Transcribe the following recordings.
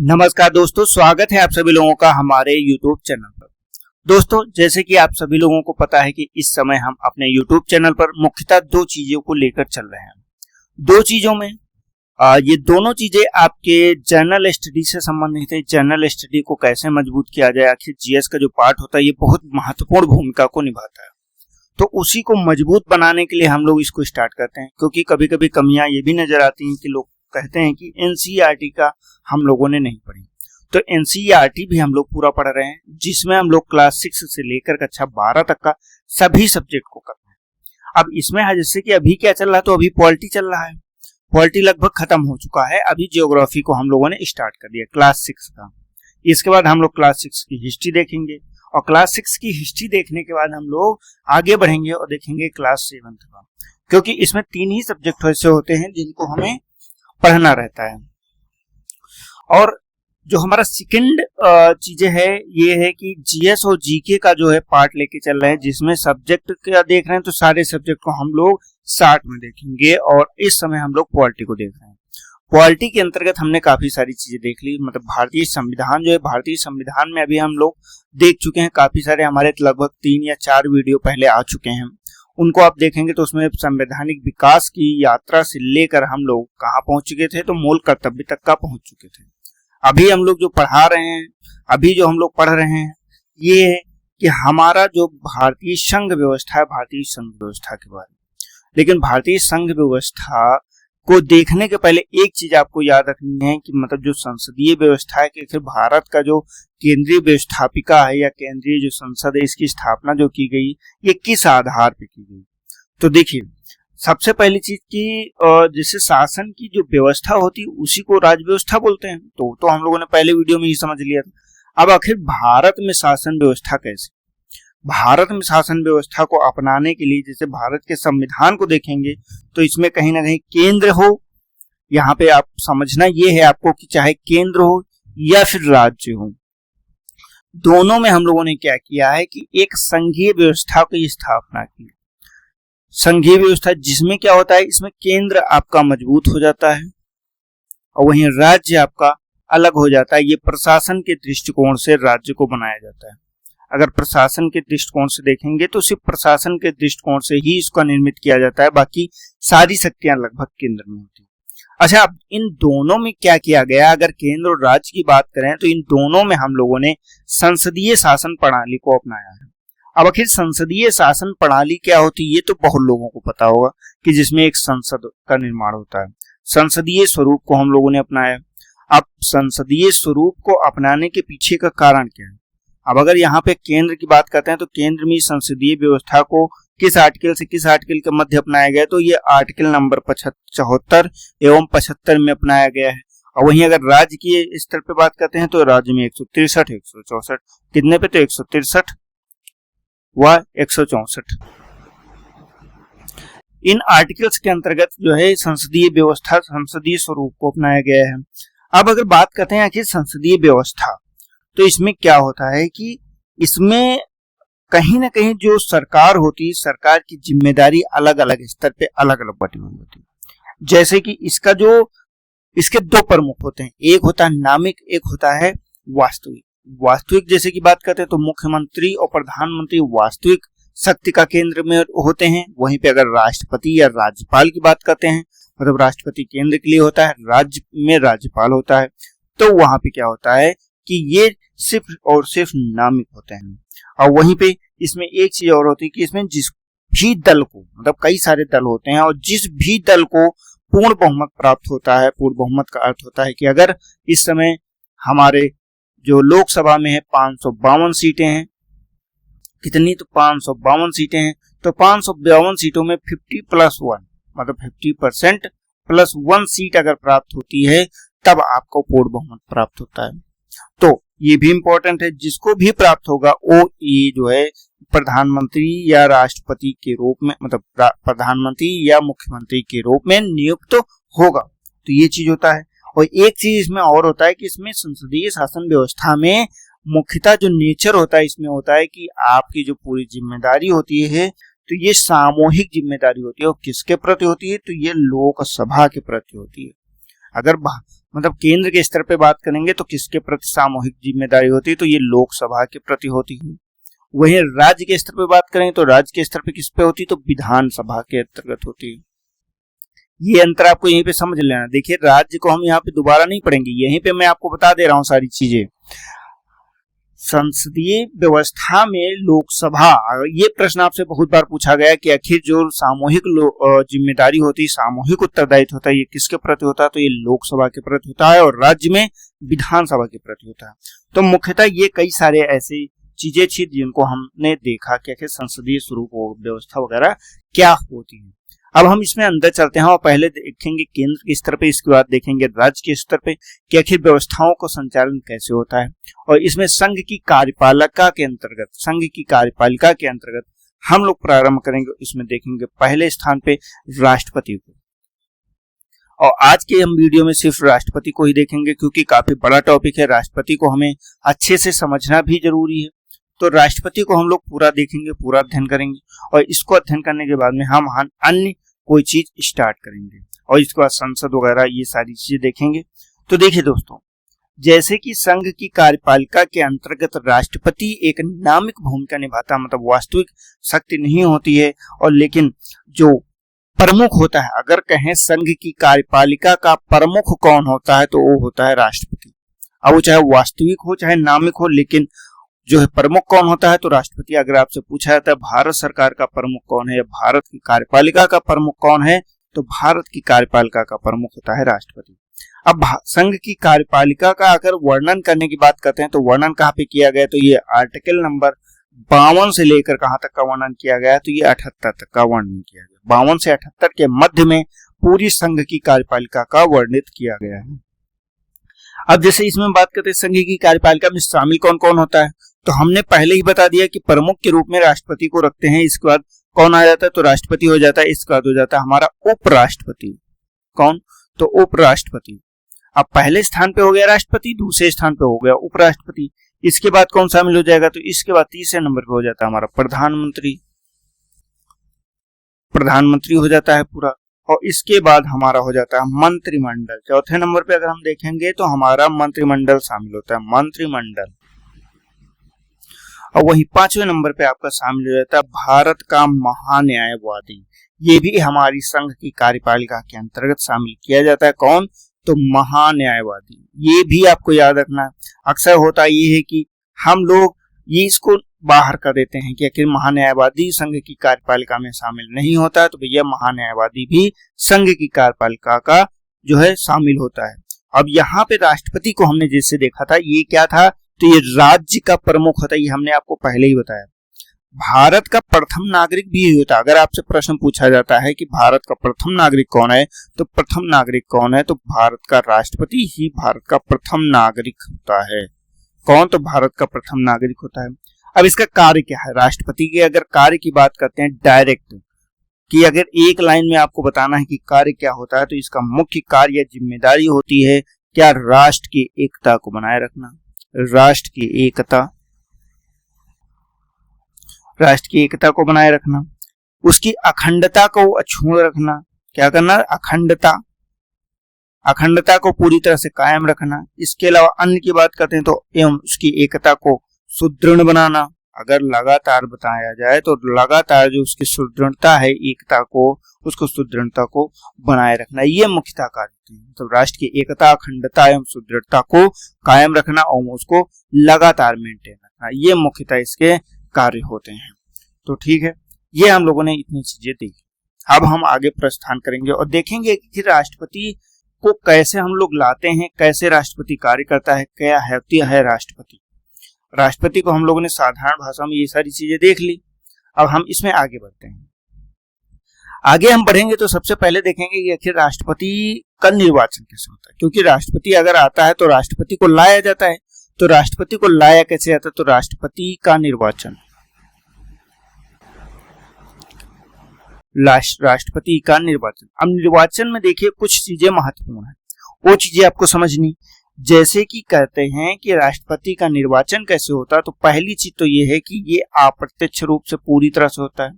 नमस्कार दोस्तों, स्वागत है आप सभी लोगों का हमारे YouTube चैनल पर। दोस्तों, जैसे कि आप सभी लोगों को पता है कि इस समय हम अपने YouTube चैनल पर मुख्यतः दो चीजों को लेकर चल रहे हैं। दो चीजों में ये दोनों चीजें आपके जनरल स्टडी से संबंधित है। जनरल स्टडी को कैसे मजबूत किया जाए, आखिर जीएस का जो पार्ट होता है ये बहुत महत्वपूर्ण भूमिका को निभाता है। तो उसी को मजबूत बनाने के लिए हम लोग इसको स्टार्ट करते हैं, क्योंकि कभी कभी कमियां ये भी नजर आती हैं कि लोग कहते हैं कि एनसीईआरटी का हम लोगों ने नहीं पढ़ी। तो एनसीईआरटी भी हम लोग पूरा पढ़ रहे हैं, जिसमें हम लोग क्लास 6 से लेकर कक्षा 12 तक का सभी सब्जेक्ट को करते हैं। अब इसमें है जैसे कि अभी क्या चल रहा है, तो अभी पॉलिटी चल रहा है। पॉलिटी लगभग खत्म हो चुका है, अभी ज्योग्राफी को हम लोगों ने स्टार्ट कर दिया क्लास 6 का। इसके बाद हम लोग क्लास 6 की हिस्ट्री देखेंगे, और क्लास 6 की हिस्ट्री देखने के बाद हम लोग आगे बढ़ेंगे और देखेंगे क्लास 7 का, क्योंकि इसमें 3 ही सब्जेक्ट ऐसे होते हैं जिनको हमें पढ़ना रहता है। और जो हमारा सेकंड चीजें है ये है कि जीएस और जीके का जो है पार्ट लेके चल रहे हैं, जिसमें सब्जेक्ट क्या देख रहे हैं, तो सारे सब्जेक्ट को हम लोग 60 में देखेंगे। और इस समय हम लोग पॉलिटी को देख रहे हैं। पॉलिटी के अंतर्गत हमने काफी सारी चीजें देख ली, मतलब भारतीय संविधान जो है, भारतीय संविधान में अभी हम लोग देख चुके हैं। काफी सारे हमारे लगभग 3 या 4 वीडियो पहले आ चुके हैं, उनको आप देखेंगे तो उसमें संवैधानिक विकास की यात्रा से लेकर हम लोग कहाँ पहुंच चुके थे, तो मूल कर्तव्य तक का पहुंच चुके थे। अभी हम लोग जो पढ़ा रहे हैं, अभी जो हम लोग पढ़ रहे हैं, ये है कि हमारा जो भारतीय संघ व्यवस्था है, भारतीय संघ व्यवस्था के बारे में। लेकिन भारतीय संघ व्यवस्था को देखने के पहले एक चीज आपको याद रखनी है कि मतलब जो संसदीय व्यवस्था है, कि फिर भारत का जो केंद्रीय व्यवस्थापिका है या केंद्रीय जो संसद है, इसकी स्थापना जो की गई ये किस आधार पे की गई। तो देखिए, सबसे पहली चीज की जैसे शासन की जो व्यवस्था होती है उसी को राज्य व्यवस्था बोलते हैं। तो हम लोगों ने पहले वीडियो में ही समझ लिया था। अब आखिर भारत में शासन व्यवस्था कैसे, भारत में शासन व्यवस्था को अपनाने के लिए जैसे भारत के संविधान को देखेंगे तो इसमें कहीं ना कहीं केंद्र हो, यहाँ पे आप समझना ये है आपको कि चाहे केंद्र हो या फिर राज्य हो, दोनों में हम लोगों ने क्या किया है कि एक संघीय व्यवस्था की स्थापना की। संघीय व्यवस्था जिसमें क्या होता है, इसमें केंद्र आपका मजबूत हो जाता है और वहीं राज्य आपका अलग हो जाता है। ये प्रशासन के दृष्टिकोण से राज्य को बनाया जाता है। अगर प्रशासन के दृष्टिकोण से देखेंगे तो सिर्फ प्रशासन के दृष्टिकोण से ही इसका निर्मित किया जाता है, बाकी सारी शक्तियां लगभग केंद्र में होती है। अच्छा, अब इन दोनों में क्या किया गया, अगर केंद्र और राज्य की बात करें तो इन दोनों में हम लोगों ने संसदीय शासन प्रणाली को अपनाया है। अब आखिर संसदीय शासन प्रणाली क्या होती है, ये तो बहुत लोगों को पता होगा कि जिसमें एक संसद का निर्माण होता है। संसदीय स्वरूप को हम लोगों ने अपनाया। अब संसदीय स्वरूप को अपनाने के पीछे का कारण क्या है। अब अगर यहाँ पे केंद्र की बात करते हैं तो केंद्र में संसदीय व्यवस्था को किस आर्टिकल से किस आर्टिकल के मध्य अपनाया गया, तो ये आर्टिकल नंबर 74 एवं 75 में अपनाया गया है। और वहीं अगर राज्य की स्तर पे बात करते हैं तो राज्य में 163, 164 कितने पे, तो 163 व 164 इन आर्टिकल्स के अंतर्गत जो है संसदीय व्यवस्था, संसदीय स्वरूप को अपनाया गया है। अब अगर बात करते हैं आखिर संसदीय व्यवस्था, तो इसमें क्या होता है कि इसमें कहीं ना कहीं जो सरकार होती है, सरकार की जिम्मेदारी अलग अलग स्तर पे अलग अलग बटी हुई होती है। जैसे कि इसके 2 प्रमुख होते हैं, एक होता है नामिक, एक होता है वास्तविक। वास्तविक जैसे कि बात करते हैं तो मुख्यमंत्री और प्रधानमंत्री वास्तविक शक्ति का केंद्र में होते हैं। वहीं पे अगर राष्ट्रपति या राज्यपाल की बात करते हैं, मतलब राष्ट्रपति केंद्र के लिए होता है, राज्य में राज्यपाल होता है, तो वहां पे क्या होता है कि ये सिर्फ और सिर्फ नामिक होते हैं। और वहीं पे इसमें एक चीज और होती है कि इसमें जिस भी दल को, मतलब कई सारे दल होते हैं, और जिस भी दल को पूर्ण बहुमत प्राप्त होता है, पूर्ण बहुमत का अर्थ होता है कि अगर इस समय हमारे जो लोकसभा में है 552 सीटें हैं, कितनी, तो 552 सीटें हैं, तो 552 सीटों में 50+1 मतलब 50% + 1 सीट अगर प्राप्त होती है तब आपको पूर्ण बहुमत प्राप्त होता है। तो ये भी इंपॉर्टेंट है, जिसको भी प्राप्त होगा वो ये जो है प्रधानमंत्री या राष्ट्रपति के रूप में, मतलब प्रधानमंत्री या मुख्यमंत्री के रूप में नियुक्त होगा। तो ये चीज होता है। और एक चीज इसमें और होता है कि इसमें संसदीय शासन व्यवस्था में मुख्यतः जो नेचर होता है इसमें होता है कि आपकी जो पूरी जिम्मेदारी होती है तो ये सामूहिक जिम्मेदारी होती है। और किसके प्रति होती है, तो ये लोकसभा के प्रति होती है। अगर मतलब केंद्र के स्तर पे बात करेंगे तो किसके प्रति सामूहिक जिम्मेदारी होती है, तो ये लोकसभा के प्रति होती है। वहीं राज्य के स्तर पे बात करें तो राज्य के स्तर पे किस पे होती है, तो विधानसभा के अंतर्गत होती है। ये अंतर आपको यहीं पे समझ लेना। देखिए राज्य को हम यहाँ पे दोबारा नहीं पढ़ेंगे, यहीं पे मैं आपको बता दे रहा हूँ सारी चीजें। संसदीय व्यवस्था में लोकसभा, ये प्रश्न आपसे बहुत बार पूछा गया कि आखिर जो सामूहिक जिम्मेदारी होती है, सामूहिक उत्तरदायित्व होता है, ये किसके प्रति होता है, तो ये लोकसभा के प्रति होता है और राज्य में विधानसभा के प्रति होता है। तो मुख्यतः ये कई सारे ऐसे चीजें थी जिनको हमने देखा कि आखिर संसदीय स्वरूप व्यवस्था वगैरह क्या होती है। अब हम इसमें अंदर चलते हैं और पहले देखेंगे केंद्र के स्तर पे, इसके बाद देखेंगे राज्य के स्तर पे कि आखिर व्यवस्थाओं को संचालन कैसे होता है। और इसमें संघ की कार्यपालिका के अंतर्गत हम लोग प्रारंभ करेंगे। इसमें देखेंगे पहले स्थान पे राष्ट्रपति को, और आज के हम वीडियो में सिर्फ राष्ट्रपति को ही देखेंगे क्योंकि काफी बड़ा टॉपिक है। राष्ट्रपति को हमें अच्छे से समझना भी जरूरी है, तो राष्ट्रपति को हम लोग पूरा देखेंगे, पूरा अध्ययन करेंगे और इसको अध्ययन करने के बाद में हम अन्य कोई चीज स्टार्ट करेंगे और इसके बाद संसद वगैरह ये सारी चीजें देखेंगे। तो देखिए दोस्तों, जैसे कि संघ की कार्यपालिका के अंतर्गत राष्ट्रपति एक नामिक भूमिका निभाता, मतलब वास्तविक शक्ति नहीं होती है, और लेकिन जो प्रमुख होता है, अगर कहें संघ की कार्यपालिका का प्रमुख कौन होता है तो वो होता है राष्ट्रपति। अब वो चाहे वास्तविक हो चाहे नामिक हो, लेकिन जो है प्रमुख कौन होता है तो राष्ट्रपति। अगर आपसे पूछा जाता है भारत सरकार का प्रमुख कौन है या भारत की कार्यपालिका का प्रमुख कौन है, तो भारत की कार्यपालिका का प्रमुख होता है राष्ट्रपति। अब संघ की कार्यपालिका का अगर वर्णन करने की बात करते हैं तो वर्णन कहाँ पे किया गया, तो ये आर्टिकल नंबर 52 से लेकर कहाँ तक का वर्णन किया गया, तो ये 78 तक का वर्णन किया गया। 52 से 78 के मध्य में पूरी संघ की कार्यपालिका का वर्णित किया गया है। अब जैसे इसमें बात करते हैं संघ की कार्यपालिका में शामिल कौन कौन होता है, तो हमने पहले ही बता दिया कि प्रमुख के रूप में राष्ट्रपति को रखते हैं। इसके बाद कौन आ जाता है, तो राष्ट्रपति हो जाता है। इसके बाद हो जाता है हमारा उपराष्ट्रपति। कौन, तो उपराष्ट्रपति। अब पहले स्थान पे हो गया राष्ट्रपति, दूसरे स्थान पे हो गया उपराष्ट्रपति। इसके बाद कौन शामिल हो जाएगा, तो इसके बाद तीसरे नंबर पे हो जाता है हमारा प्रधानमंत्री। प्रधानमंत्री हो जाता है पूरा, और इसके बाद हमारा हो जाता है मंत्रिमंडल। चौथे नंबर पे अगर हम देखेंगे तो हमारा मंत्रिमंडल शामिल होता है, मंत्रिमंडल। और वही 5वें नंबर पे आपका शामिल हो जाता है भारत का महान्यायवादी। ये भी हमारी संघ की कार्यपालिका के अंतर्गत शामिल किया जाता है। कौन, तो महान्यायवादी। ये भी आपको याद रखना है। अक्सर होता ये है कि हम लोग ये इसको बाहर कर देते हैं कि आखिर महान्यायवादी संघ की कार्यपालिका में शामिल नहीं होता है, तो भैया महान्यायवादी भी संघ की कार्यपालिका का जो है शामिल होता है। अब यहाँ पे राष्ट्रपति को हमने जैसे देखा था, ये क्या था, तो ये राज्य का प्रमुख होता है। ये हमने आपको पहले ही बताया। भारत का प्रथम नागरिक भी यही होता है। अगर आपसे प्रश्न पूछा जाता है कि भारत का प्रथम नागरिक कौन है, तो प्रथम नागरिक कौन है, तो भारत का राष्ट्रपति ही भारत का प्रथम नागरिक होता है। कौन, तो भारत का प्रथम नागरिक होता है। अब इसका कार्य क्या है, राष्ट्रपति के अगर कार्य की बात करते हैं डायरेक्ट, कि अगर एक लाइन में आपको बताना है कि कार्य क्या होता है, तो इसका मुख्य कार्य या जिम्मेदारी होती है क्या, राष्ट्र की एकता को बनाए रखना। राष्ट्र की एकता, राष्ट्र की एकता को बनाए रखना, उसकी अखंडता को अक्षुण्ण रखना। क्या करना, अखंडता, अखंडता को पूरी तरह से कायम रखना। इसके अलावा अन्य की बात करते हैं तो एवं उसकी एकता को सुदृढ़ बनाना। अगर लगातार बताया जाए तो लगातार जो उसकी सुदृढ़ता है, एकता को, उसको सुदृढ़ता को बनाए रखना, ये मुख्यतः कार्य है। तो राष्ट्र की एकता, अखंडता एवं सुदृढ़ता को कायम रखना और उसको लगातार मेंटेन रखना, ये मुख्यतः इसके कार्य होते हैं। तो ठीक है, ये हम लोगों ने इतनी चीजें देखी। अब हम आगे प्रस्थान करेंगे और देखेंगे कि राष्ट्रपति को कैसे हम लोग लाते हैं, कैसे राष्ट्रपति कार्य करता है, क्या है राष्ट्रपति। राष्ट्रपति को हम लोगों ने साधारण भाषा में ये सारी चीजें देख ली। अब हम इसमें आगे बढ़ते हैं। आगे हम बढ़ेंगे तो सबसे पहले देखेंगे कि आखिर राष्ट्रपति का निर्वाचन कैसे होता है, क्योंकि राष्ट्रपति अगर आता है तो राष्ट्रपति को लाया जाता है। तो राष्ट्रपति को लाया कैसे जाता है, तो राष्ट्रपति का निर्वाचन, राष्ट्रपति का निर्वाचन। अब निर्वाचन में देखिए कुछ चीजें महत्वपूर्ण है, वो चीजें आपको समझनी। जैसे कि कहते हैं कि राष्ट्रपति का निर्वाचन कैसे होता है, तो पहली चीज तो ये है कि ये अप्रत्यक्ष रूप से पूरी तरह से होता है।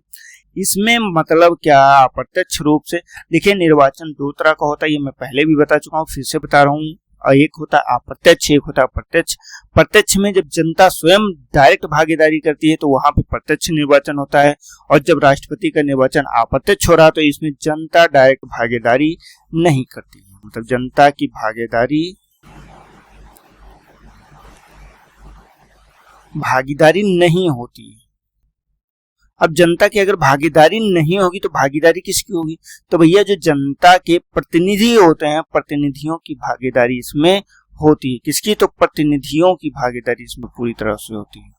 इसमें मतलब क्या, अप्रत्यक्ष रूप से। देखिए निर्वाचन दो तरह का होता है, ये मैं पहले भी बता चुका हूँ, फिर से बता रहा हूँ। एक होता है अप्रत्यक्ष, एक होता है प्रत्यक्ष। प्रत्यक्ष में जब जनता स्वयं डायरेक्ट भागीदारी करती है तो वहां पे प्रत्यक्ष निर्वाचन होता है, और जब राष्ट्रपति का निर्वाचन अप्रत्यक्ष हो रहा है तो इसमें जनता डायरेक्ट भागीदारी नहीं करती है, मतलब जनता की भागीदारी नहीं होती है। अब जनता की अगर भागीदारी नहीं होगी तो भागीदारी किसकी होगी? तो भैया जो जनता के प्रतिनिधि होते हैं, प्रतिनिधियों की भागीदारी इसमें होती है। किसकी? तो प्रतिनिधियों की भागीदारी इसमें पूरी तरह से होती है।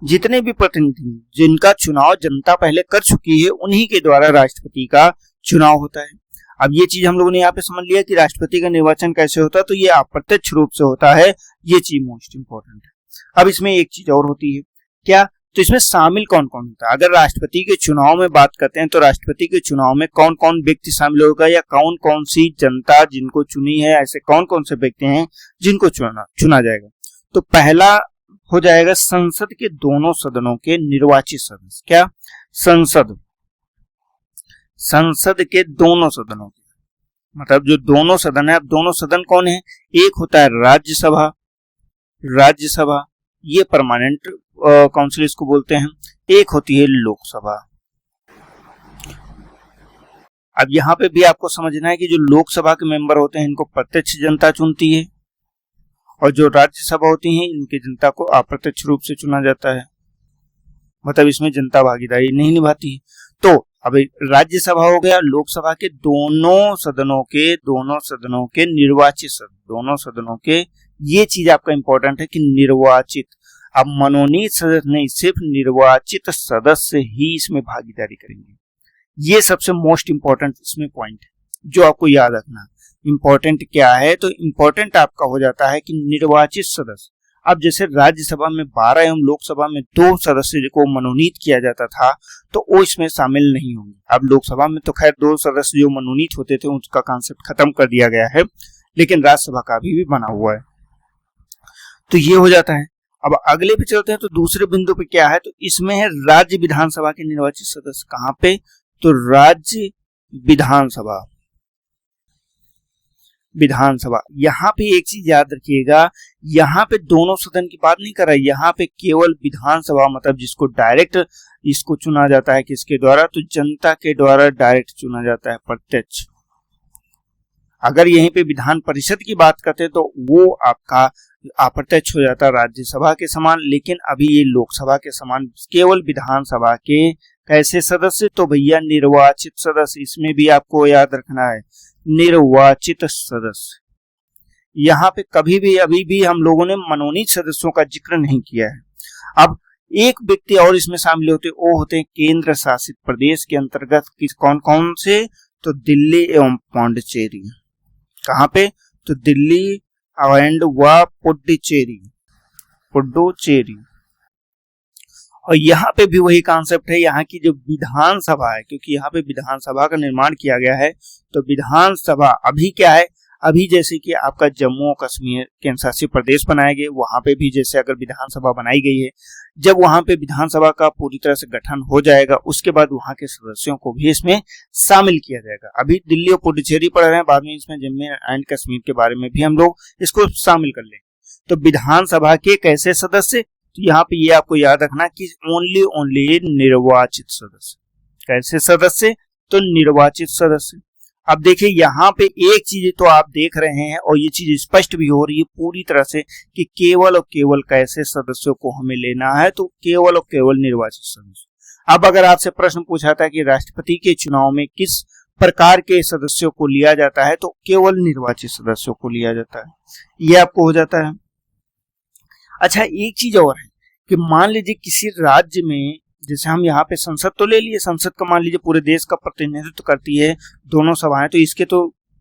जितने भी प्रतिनिधि जिनका चुनाव जनता पहले कर चुकी है उन्हीं के द्वारा राष्ट्रपति का चुनाव होता है। अब ये चीज हम लोगों ने यहाँ पे समझ लिया कि राष्ट्रपति का निर्वाचन कैसे होता है, तो ये अप्रत्यक्ष रूप से होता है, ये चीज मोस्ट इंपॉर्टेंट है। अब इसमें एक चीज और होती है, क्या? तो इसमें शामिल कौन कौन होता है? अगर राष्ट्रपति के चुनाव में बात करते हैं तो राष्ट्रपति के चुनाव में कौन कौन व्यक्ति शामिल होगा, या कौन कौन सी जनता जिनको चुनी है, ऐसे कौन कौन से व्यक्ति हैं जिनको चुना जाएगा? तो पहला हो जाएगा संसद के दोनों सदनों के निर्वाचित सदस्य। क्या? संसद के दोनों सदनों के, मतलब जो दोनों सदन है। अब दोनों सदन कौन है? एक होता है राज्यसभा, ये परमानेंट काउंसिल इसको बोलते हैं। एक होती है लोकसभा। अब यहाँ पे भी आपको समझना है कि जो लोकसभा के मेंबर होते हैं इनको प्रत्यक्ष जनता चुनती है, और जो राज्यसभा होती है इनकी जनता को अप्रत्यक्ष रूप से चुना जाता है, मतलब इसमें जनता भागीदारी नहीं निभाती है। तो अब राज्यसभा हो गया, लोकसभा के दोनों सदनों के निर्वाचित सदन, दोनों सदनों के, ये चीज आपका इंपॉर्टेंट है कि निर्वाचित। अब मनोनीत सदस्य नहीं, सिर्फ निर्वाचित सदस्य ही इसमें भागीदारी करेंगे। ये सबसे मोस्ट इंपॉर्टेंट इसमें पॉइंट है जो आपको याद रखना। इंपॉर्टेंट क्या है? तो इंपॉर्टेंट आपका हो जाता है कि निर्वाचित सदस्य। अब जैसे राज्यसभा में 12 एवं लोकसभा में 2 सदस्य को मनोनीत किया जाता था तो वो इसमें शामिल नहीं होंगे। अब लोकसभा में तो खैर 2 सदस्य जो मनोनीत होते थे उसका कॉन्सेप्ट खत्म कर दिया गया है, लेकिन राज्यसभा का भी बना हुआ है। तो ये हो जाता है। अब अगले पे चलते हैं, तो दूसरे बिंदु पे क्या है? तो इसमें है राज्य विधानसभा के निर्वाचित सदस्य। कहां पे? तो राज्य विधानसभा। यहाँ पे एक चीज याद रखिएगा, यहाँ पे दोनों सदन की बात नहीं कर रहा है, यहाँ पे केवल विधानसभा, मतलब जिसको डायरेक्ट इसको चुना जाता है, किसके द्वारा? तो जनता के द्वारा डायरेक्ट चुना जाता है, प्रत्यक्ष। अगर यहीं पे विधान परिषद की बात करते हैं तो वो आपका अप्रत्यक्ष हो जाता है राज्यसभा के समान, लेकिन अभी ये लोकसभा के समान केवल विधानसभा के कैसे सदस्य? तो भैया निर्वाचित सदस्य। इसमें भी आपको याद रखना है निर्वाचित सदस्य। यहाँ पे कभी भी अभी भी हम लोगों ने मनोनीत सदस्यों का जिक्र नहीं किया है। अब एक व्यक्ति और इसमें शामिल होते, वो होते हैं केंद्र शासित प्रदेश के अंतर्गत कौन कौन से? तो दिल्ली एवं पांडिचेरी। कहाँ पे? तो दिल्ली एंड व पुडुचेरी। और यहाँ पे भी वही कॉन्सेप्ट है, यहाँ की जो विधानसभा है, क्योंकि यहाँ पे विधानसभा का निर्माण किया गया है, तो विधानसभा अभी क्या है? अभी जैसे कि आपका जम्मू और कश्मीर केंद्र शासित प्रदेश बनाए गए, वहां पे भी जैसे अगर विधानसभा बनाई गई है, जब वहां पे विधानसभा का पूरी तरह से गठन हो जाएगा उसके बाद वहां के सदस्यों को भी इसमें शामिल किया जाएगा। अभी दिल्ली और पुडुचेरी पढ़ रहे हैं, बाद में इसमें जम्मू एंड कश्मीर के बारे में भी हम लोग इसको शामिल कर लेंगे। तो विधानसभा के कैसे सदस्य? तो यहाँ पे ये आपको याद रखना कि ओनली निर्वाचित सदस्य। कैसे सदस्य? तो निर्वाचित सदस्य। अब देखिए यहाँ पे एक चीज तो आप देख रहे हैं, और ये चीज स्पष्ट भी हो रही है पूरी तरह से कि केवल और केवल कैसे सदस्यों को हमें लेना है? तो केवल और केवल निर्वाचित सदस्य। अब अगर आपसे प्रश्न पूछा था कि राष्ट्रपति के चुनाव में किस प्रकार के सदस्यों को लिया जाता है, तो केवल निर्वाचित सदस्यों को लिया जाता है। ये आपको हो जाता है। अच्छा, एक चीज और है कि मान लीजिए किसी राज्य में, जैसे हम यहाँ पे संसद तो ले लिए, संसद का मान लीजिए पूरे देश का प्रतिनिधित्व करती है दोनों सभाएं, तो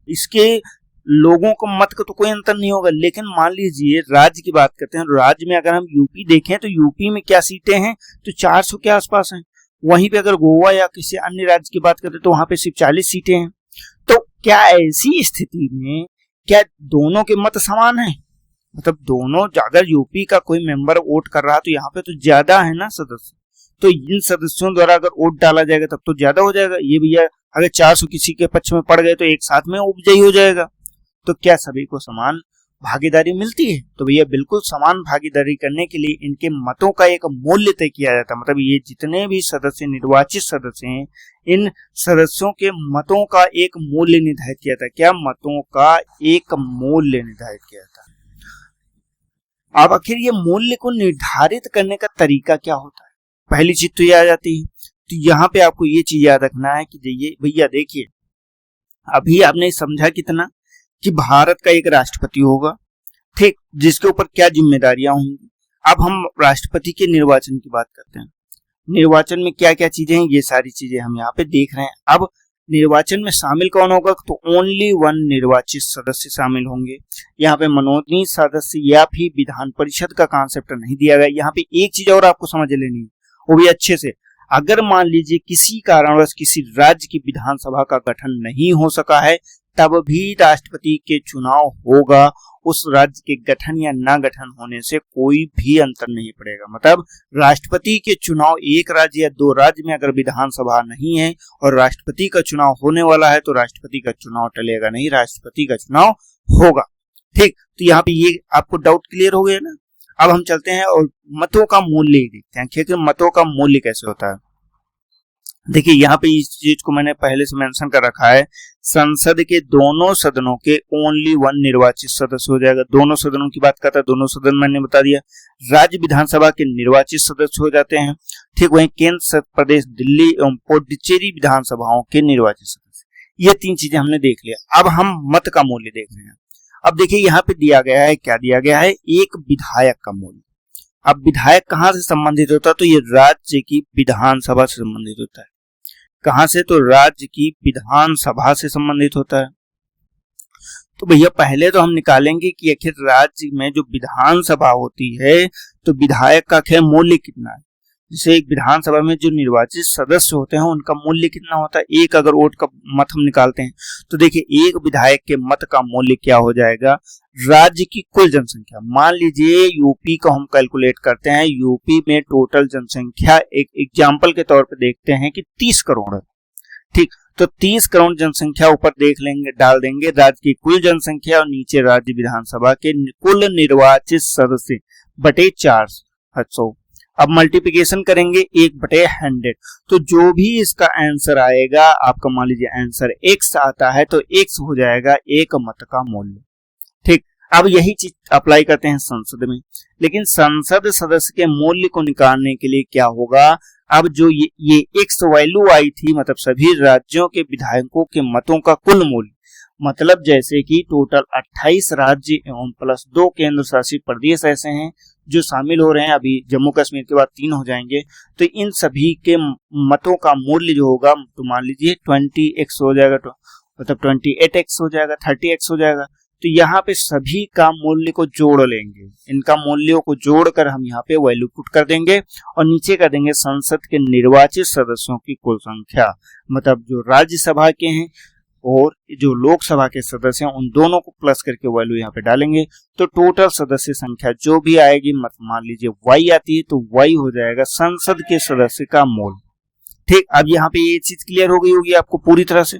इसके लोगों को मत का तो कोई अंतर नहीं होगा। लेकिन मान लीजिए राज्य की बात करते हैं, राज्य में अगर हम यूपी देखें तो यूपी में क्या सीटें हैं? तो 400 के आसपास हैं। वहीं पे अगर गोवा या किसी अन्य राज्य की बात करते हैं तो वहां पे सिर्फ 40 सीटें हैं। तो क्या ऐसी स्थिति में क्या दोनों के मत समान है? मतलब दोनों, अगर यूपी का कोई मेंबर वोट कर रहा है तो यहाँ पे तो ज्यादा है ना सदस्य, तो इन सदस्यों द्वारा अगर वोट डाला जाएगा तब तो ज्यादा हो जाएगा। ये भैया अगर 400 किसी के पक्ष में पड़ गए तो एक साथ में उपजयी हो जाएगा। तो क्या सभी को समान भागीदारी मिलती है? तो भैया बिल्कुल समान भागीदारी करने के लिए इनके मतों का एक मूल्य तय किया जाता है। मतलब ये जितने भी सदस्य, निर्वाचित सदस्य हैं, इन सदस्यों के मतों का एक मूल्य निर्धारित किया था। क्या? मतों का एक मूल्य निर्धारित किया था। अब आखिर ये मूल्य को निर्धारित करने का तरीका क्या होता है? पहली चीज तो ये आ जाती है। तो यहाँ पे आपको ये चीज याद रखना है कि ये भैया देखिए, अभी आपने समझा कितना कि भारत का एक राष्ट्रपति होगा, ठीक, जिसके ऊपर क्या जिम्मेदारियां होंगी। अब हम राष्ट्रपति के निर्वाचन की बात करते हैं। निर्वाचन में क्या क्या चीजें हैं, ये सारी चीजें हम यहाँ पे देख रहे हैं। अब निर्वाचन में शामिल कौन होगा? तो ओनली वन निर्वाचित सदस्य शामिल होंगे। यहाँ पे मनोनीत सदस्य या फिर विधान परिषद का कॉन्सेप्ट नहीं दिया गया। यहाँ पे एक चीज और आपको समझ लेनी है, वो भी अच्छे से। अगर मान लीजिए किसी कारणवश किसी राज्य की विधानसभा का गठन नहीं हो सका है, तब भी राष्ट्रपति के चुनाव होगा। उस राज्य के गठन या ना गठन होने से कोई भी अंतर नहीं पड़ेगा। मतलब राष्ट्रपति के चुनाव एक राज्य या दो राज्य में अगर विधानसभा नहीं है और राष्ट्रपति का चुनाव होने वाला है, तो राष्ट्रपति का चुनाव टलेगा नहीं, राष्ट्रपति का चुनाव होगा। ठीक, तो यहाँ पे ये आपको डाउट क्लियर हो गया ना। अब हम चलते हैं और मतों का मूल्य देखते हैं कि मतों का मूल्य कैसे होता है। देखिए यहाँ पे इस चीज को मैंने पहले से मेंशन कर रखा है। संसद के दोनों सदनों के ओनली वन निर्वाचित सदस्य हो जाएगा। दोनों सदनों की बात करता है, दोनों सदन मैंने बता दिया। राज्य विधानसभा के निर्वाचित सदस्य हो जाते हैं, ठीक। वहीं केंद्र प्रदेश, दिल्ली एवं पुडुचेरी विधानसभाओं के निर्वाचित सदस्य। ये तीन चीजें हमने देख लिया। अब हम मत का मूल्य देख रहे हैं। अब देखिए यहाँ पे दिया गया है, क्या दिया गया है? एक विधायक का मूल्य। अब विधायक कहाँ से संबंधित होता है? तो ये राज्य की विधानसभा से संबंधित होता है। कहां से? तो राज्य की विधानसभा से संबंधित होता है। तो भैया पहले तो हम निकालेंगे कि आखिर राज्य में जो विधानसभा होती है, तो विधायक का आखिर मूल्य कितना है। जैसे एक विधानसभा में जो निर्वाचित सदस्य होते हैं उनका मूल्य कितना होता है। एक अगर वोट का मत हम निकालते हैं तो देखिए एक विधायक के मत का मूल्य क्या हो जाएगा? राज्य की कुल जनसंख्या। मान लीजिए यूपी को हम कैलकुलेट करते हैं। यूपी में टोटल जनसंख्या एक एग्जाम्पल के तौर पे देखते हैं कि 30 करोड़ है, ठीक। तो 30 करोड़ जनसंख्या ऊपर देख लेंगे, डाल देंगे राज्य की कुल जनसंख्या और नीचे राज्य विधानसभा के कुल निर्वाचित सदस्य बटे 400। अब मल्टीप्लिकेशन करेंगे 1/100। तो जो भी इसका आंसर आएगा, आपका मान लीजिए आंसर x आता है, तो x हो जाएगा एक मत का मूल्य, ठीक। अब यही चीज अप्लाई करते हैं संसद में। लेकिन संसद सदस्य के मूल्य को निकालने के लिए क्या होगा? अब जो ये x वैल्यू आई थी, मतलब सभी राज्यों के विधायकों के मतों का कुल मूल्य, मतलब जैसे कि टोटल 28 राज्य एवं प्लस 2 केंद्र शासित प्रदेश ऐसे हैं जो शामिल हो रहे हैं। अभी जम्मू कश्मीर के बाद 3 हो जाएंगे। तो इन सभी के मतों का मूल्य जो होगा, तो मान लीजिए 20x हो जाएगा, मतलब 28x हो जाएगा, 30x हो जाएगा। तो यहाँ पे सभी का मूल्य को जोड़ लेंगे, इनका मूल्यों को जोड़कर हम यहाँ पे वैल्यू पुट कर देंगे और नीचे कर देंगे संसद के निर्वाचित सदस्यों की कुल संख्या, मतलब जो राज्यसभा के हैं और जो लोकसभा के सदस्य हैं उन दोनों को प्लस करके वैल्यू यहाँ पे डालेंगे। तो टोटल सदस्य संख्या जो भी आएगी, मान लीजिए y आती है, तो y हो जाएगा संसद के सदस्य का मूल्य, ठीक। अब यहाँ पे ये चीज क्लियर हो गई होगी आपको पूरी तरह से।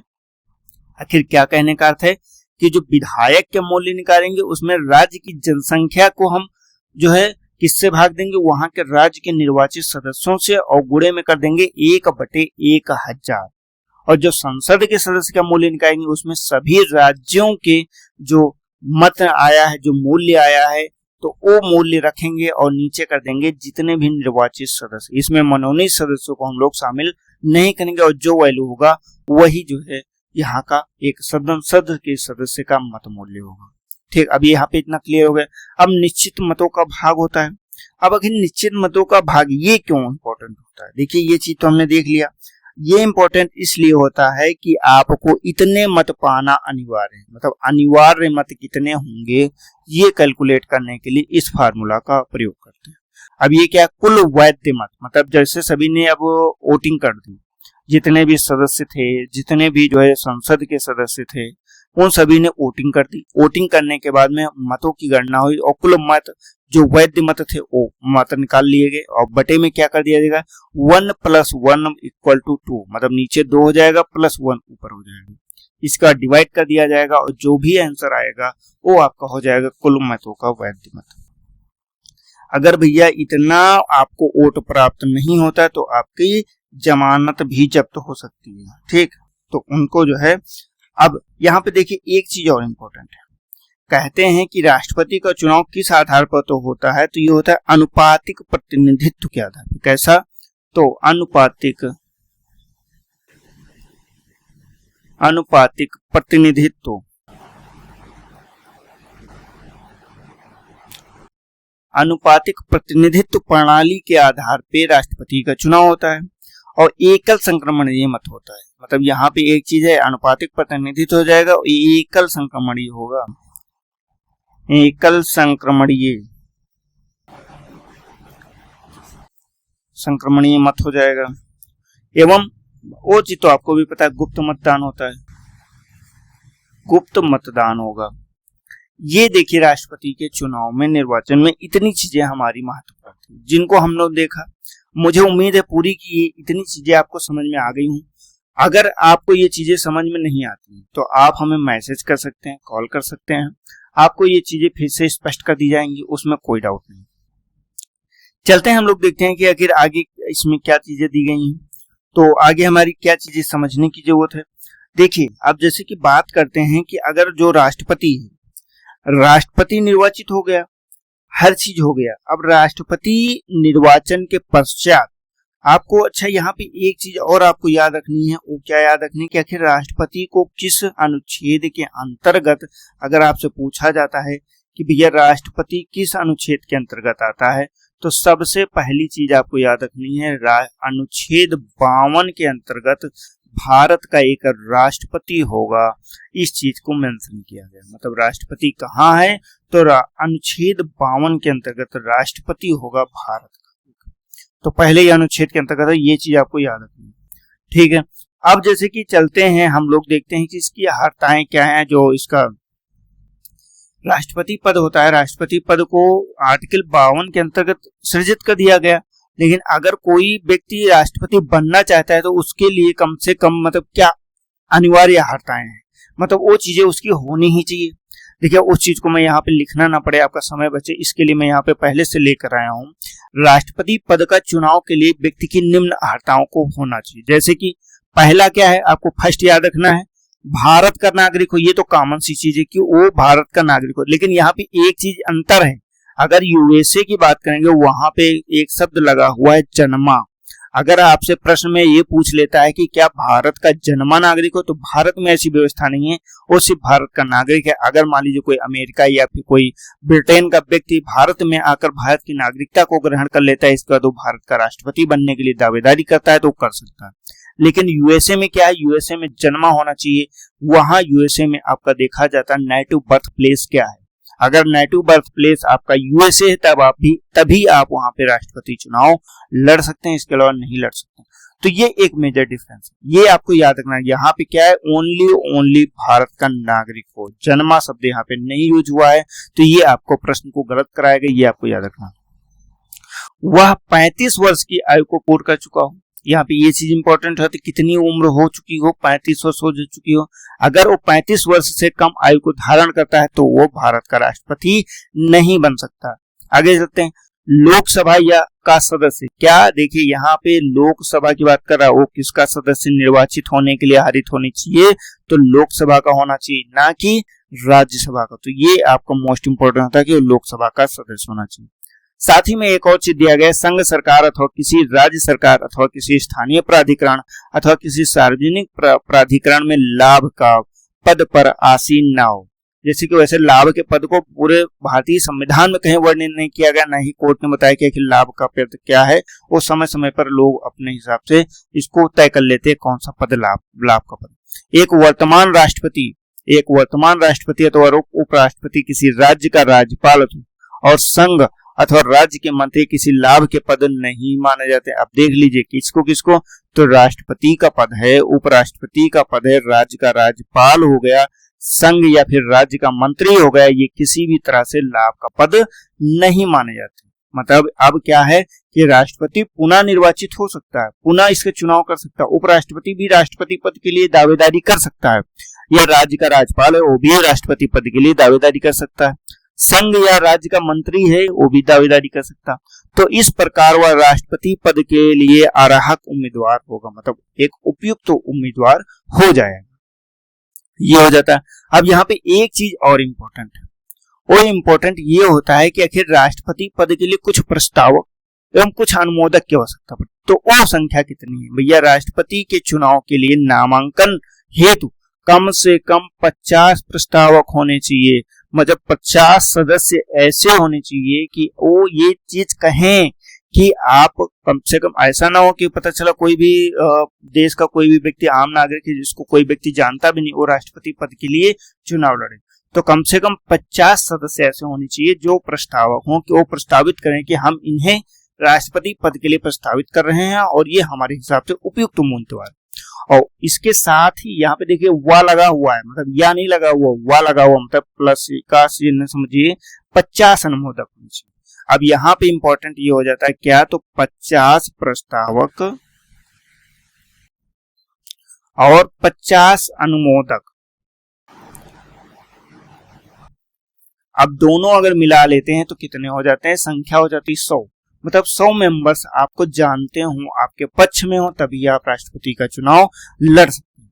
आखिर क्या कहने का अर्थ है कि जो विधायक के मूल्य निकालेंगे उसमें राज्य की जनसंख्या को हम जो है किससे भाग देंगे? वहां के राज्य के निर्वाचित सदस्यों से, और गुणे में कर देंगे 1/1000। और जो संसद के सदस्य का मूल्य निकालेंगे उसमें सभी राज्यों के जो मत आया है, जो मूल्य आया है, तो वो मूल्य रखेंगे और नीचे कर देंगे जितने भी निर्वाचित सदस्य। इसमें मनोनीत सदस्यों को हम लोग शामिल नहीं करेंगे और जो वैल्यू होगा वही जो है यहाँ का एक संसद के सदस्य का मत मूल्य होगा, ठीक। अब यहाँ पे इतना क्लियर हो गया। अब निश्चित मतों का भाग होता है। अब अगर निश्चित मतों का भाग ये क्यों इंपॉर्टेंट होता है? देखिए ये चीज तो हमने देख लिया। ये इंपॉर्टेंट इसलिए होता है कि आपको इतने मत पाना अनिवार्य है, मतलब अनिवार्य मत कितने होंगे ये कैलकुलेट करने के लिए इस फार्मूला का प्रयोग करते हैं। अब ये क्या? कुल वैध मत, मतलब जैसे सभी ने अब वोटिंग कर दी, जितने भी सदस्य थे, जितने भी जो है संसद के सदस्य थे, उन सभी ने वोटिंग कर दी। वोटिंग करने के बाद में मतों की गणना हुई और कुल मत जो वैध मत थे वो मत निकाल लिए गए और बटे में क्या कर दिया जाएगा 1 + 1 = 2, मतलब नीचे 2 हो जाएगा प्लस 1 ऊपर हो जाएगा, इसका डिवाइड कर दिया जाएगा और जो भी आंसर आएगा वो आपका हो जाएगा कुल मतों का वैध मत। अगर भैया इतना आपको वोट प्राप्त नहीं होता है तो आपकी जमानत भी जब्त हो सकती है, ठीक। तो उनको जो है, अब यहाँ पे देखिए एक चीज और इम्पोर्टेंट है, कहते हैं कि राष्ट्रपति का चुनाव किस आधार पर तो होता है, तो ये होता है अनुपातिक प्रतिनिधित्व के आधार पर। कैसा? तो अनुपातिक प्रतिनिधित्व, अनुपातिक प्रतिनिधित्व प्रणाली के आधार पे राष्ट्रपति का चुनाव होता है और एकल संक्रमणीय मत होता है। मतलब यहाँ पे एक चीज है, अनुपातिक प्रतिनिधित्व हो जाएगा और एकल संक्रमणीय होगा, एकल संक्रमणीय मत हो जाएगा। एवं वो चीज तो आपको भी पता है, गुप्त मतदान होता है, गुप्त मतदान होगा। ये देखिए राष्ट्रपति के चुनाव में, निर्वाचन में इतनी चीजें हमारी महत्वपूर्ण थी जिनको हम लोग देखा। मुझे उम्मीद है पूरी की इतनी चीजें आपको समझ में आ गई हूँ। अगर आपको ये चीजें समझ में नहीं आती तो आप हमें मैसेज कर सकते हैं, कॉल कर सकते हैं, आपको ये चीजें फिर से स्पष्ट कर दी जाएंगी, उसमें कोई डाउट नहीं। चलते हैं हम लोग देखते हैं कि आखिर आगे इसमें क्या चीजें दी गई हैं, तो आगे हमारी क्या चीजें समझने की जरूरत है। देखिए अब जैसे कि बात करते हैं कि अगर जो राष्ट्रपति है, राष्ट्रपति निर्वाचित हो गया, हर चीज हो गया, अब राष्ट्रपति निर्वाचन के पश्चात आपको, अच्छा यहाँ पे एक चीज और आपको याद रखनी है, वो क्या याद रखनी है कि आखिर राष्ट्रपति को किस अनुच्छेद के अंतर्गत, अगर आपसे पूछा जाता है कि भैया राष्ट्रपति किस अनुच्छेद के अंतर्गत आता है, तो सबसे पहली चीज आपको याद रखनी है अनुच्छेद 52 के अंतर्गत भारत का एक राष्ट्रपति होगा। इस चीज को मेंशन किया गया, मतलब राष्ट्रपति कहाँ है, तो अनुच्छेद 52 के अंतर्गत राष्ट्रपति होगा भारत का। तो पहले ही अनुच्छेद के अंतर्गत ये चीज आपको याद रखनी है, ठीक है। अब जैसे कि चलते हैं हम लोग देखते हैं कि इसकी अर्हताएं क्या है। जो इसका राष्ट्रपति पद होता है, राष्ट्रपति पद को आर्टिकल 52 के अंतर्गत सृजित कर दिया गया, लेकिन अगर कोई व्यक्ति राष्ट्रपति बनना चाहता है तो उसके लिए कम से कम मतलब क्या अनिवार्य अर्हताएं हैं, मतलब वो चीजें उसकी होनी ही चाहिए। देखिए उस चीज को मैं यहाँ पे लिखना ना पड़े, आपका समय बचे, इसके लिए मैं यहाँ पे पहले से लेकर आया हूँ। राष्ट्रपति पद का चुनाव के लिए व्यक्ति की निम्न अर्हताओं को होना चाहिए। जैसे कि पहला क्या है, आपको फर्स्ट याद रखना है, भारत का नागरिक हो। ये तो कॉमन सी चीज है कि वो भारत का नागरिक हो, लेकिन यहाँ पे एक चीज अंतर है। अगर यूएसए की बात करेंगे वहां पे एक शब्द लगा हुआ है जन्मा। अगर आपसे प्रश्न में ये पूछ लेता है कि क्या भारत का जन्मा नागरिक हो, तो भारत में ऐसी व्यवस्था नहीं है, वो सिर्फ भारत का नागरिक है। अगर मान लीजिए कोई अमेरिका या फिर कोई ब्रिटेन का व्यक्ति भारत में आकर भारत की नागरिकता को ग्रहण कर लेता है, इसके बाद वो भारत का राष्ट्रपति बनने के लिए दावेदारी करता है तो कर सकता है। लेकिन यूएसए में क्या है, यूएसए में जन्मा होना चाहिए। वहां यूएसए में आपका देखा जाता है नेटिव बर्थ प्लेस क्या है। अगर नेटिव बर्थ प्लेस आपका यूएसए है तभी आप वहां पे राष्ट्रपति चुनाव लड़ सकते हैं, इसके अलावा नहीं लड़ सकते। तो ये एक मेजर डिफरेंस है, ये आपको याद रखना है। यहाँ पे क्या है, ओनली भारत का नागरिक हो, जन्मा शब्द यहाँ पे नहीं यूज हुआ है, तो ये आपको प्रश्न को गलत कराएगा, ये आपको याद रखना। वह 35 वर्ष की आयु को पूर्ण कर चुका हो। यहाँ पे ये चीज इंपॉर्टेंट है, तो कितनी उम्र हो चुकी हो, 35 वर्ष हो चुकी हो। अगर वो 35 वर्ष से कम आयु को धारण करता है तो वो भारत का राष्ट्रपति नहीं बन सकता। आगे चलते हैं, लोकसभा या का सदस्य। क्या देखिए यहाँ पे लोकसभा की बात कर रहा है, वो किसका सदस्य निर्वाचित होने के लिए हारित होनी चाहिए, तो लोकसभा का होना चाहिए, ना कि राज्यसभा का। तो ये आपका मोस्ट इंपोर्टेंट होता है कि वो लोकसभा का सदस्य होना चाहिए। साथ ही में एक और चीज दिया गया, संघ सरकार अथवा किसी राज्य सरकार अथवा किसी स्थानीय प्राधिकरण अथवा किसी सार्वजनिक प्राधिकरण में लाभ का पद पर आसीन ना हो। जैसे कि वैसे लाभ के पद को पूरे भारतीय संविधान में कहीं वर्णन नहीं किया गया, ना ही कोर्ट ने बताया कि लाभ का पद क्या है। वो समय समय पर लोग अपने हिसाब से इसको तय कर लेते हैं कौन सा पद लाभ का पद। एक वर्तमान राष्ट्रपति अथवा उपराष्ट्रपति किसी राज्य का राज्यपाल और संघ अथवा राज्य के मंत्री किसी लाभ के पद नहीं माने जाते। अब देख लीजिए किसको, तो राष्ट्रपति का पद है, उपराष्ट्रपति का पद है, राज्य का राज्यपाल हो गया, संघ या फिर राज्य का मंत्री हो गया, ये किसी भी तरह से लाभ का पद नहीं माने जाते। मतलब अब क्या है कि राष्ट्रपति पुनः निर्वाचित हो सकता है, पुनः इसके चुनाव कर सकता है। उपराष्ट्रपति भी राष्ट्रपति पद के लिए दावेदारी कर सकता है, या राज्य का राज्यपाल है वो भी राष्ट्रपति पद के लिए दावेदारी कर सकता है। संघ या राज्य का मंत्री है वो भी दावेदारी कर सकता। तो इस प्रकार वह राष्ट्रपति पद के लिए अर्हक उम्मीदवार होगा, मतलब एक उपयुक्त उम्मीदवार हो जाएगा, ये हो जाता है। अब यहाँ पे एक चीज और इम्पोर्टेंट है, वो इम्पोर्टेंट ये होता है कि आखिर राष्ट्रपति पद के लिए कुछ प्रस्तावक एवं कुछ अनुमोदक की आवश्यकता पड़ती, तो वो संख्या कितनी है भैया? राष्ट्रपति के चुनाव के लिए नामांकन हेतु कम से कम 50 प्रस्तावक होने चाहिए, मतलब 50 सदस्य ऐसे होने चाहिए कि वो ये चीज कहें कि आप कम से कम, ऐसा ना हो कि पता चला कोई भी देश का कोई भी व्यक्ति, आम नागरिक है जिसको कोई व्यक्ति जानता भी नहीं, वो राष्ट्रपति पद के लिए चुनाव लड़े। तो कम से कम 50 सदस्य ऐसे होने चाहिए जो प्रस्तावक हों, कि वो प्रस्तावित करें कि हम इन्हें राष्ट्रपति पद के लिए प्रस्तावित कर रहे हैं और ये हमारे हिसाब से उपयुक्त उम्मीदवार। और इसके साथ ही यहाँ पे देखिए वा लगा हुआ है, मतलब या नहीं लगा हुआ, वा लगा हुआ, मतलब प्लस का चिन्ह समझिए, 50 अनुमोदक होने चाहिए। अब यहाँ पे इंपॉर्टेंट ये हो जाता है क्या, तो 50 प्रस्तावक और 50 अनुमोदक, अब दोनों अगर मिला लेते हैं तो कितने हो जाते हैं? संख्या हो जाती है 100, मतलब 100 मेंबर्स आपको जानते हो, आपके पक्ष में हो, तभी आप राष्ट्रपति का चुनाव लड़ सकते हैं।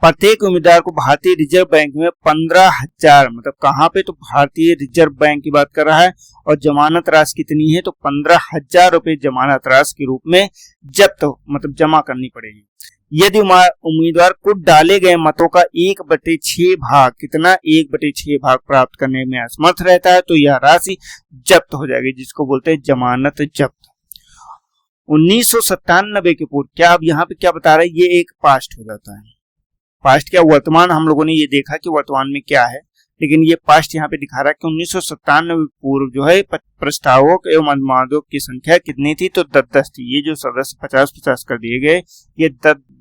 प्रत्येक उम्मीदवार को भारतीय रिजर्व बैंक में 15,000, मतलब कहाँ पे, तो भारतीय रिजर्व बैंक की बात कर रहा है, और जमानत राशि कितनी है, तो 15,000 रुपए जमानत राशि के रूप में जब्त, मतलब जमा करनी पड़ेगी। यदि उम्मीदवार को डाले गए मतों का 1/6 भाग, कितना, 1/6 भाग प्राप्त करने में असमर्थ रहता है, तो यह राशि जब्त हो जाएगी, जिसको बोलते हैं जमानत जब्त। 1997 के पूर्व, क्या अब यहाँ पे क्या बता रहा है, ये एक पास्ट हो जाता है। पास्ट क्या, वर्तमान हम लोगों ने ये देखा कि वर्तमान में क्या है, लेकिन ये पास्ट यहाँ पे दिखा रहा है कि 1997 पूर्व जो है प्रस्तावक एवं अनुमोदक की संख्या कितनी थी, तो 10 थी। ये जो सदस्य 50-50 कर दिए गए, ये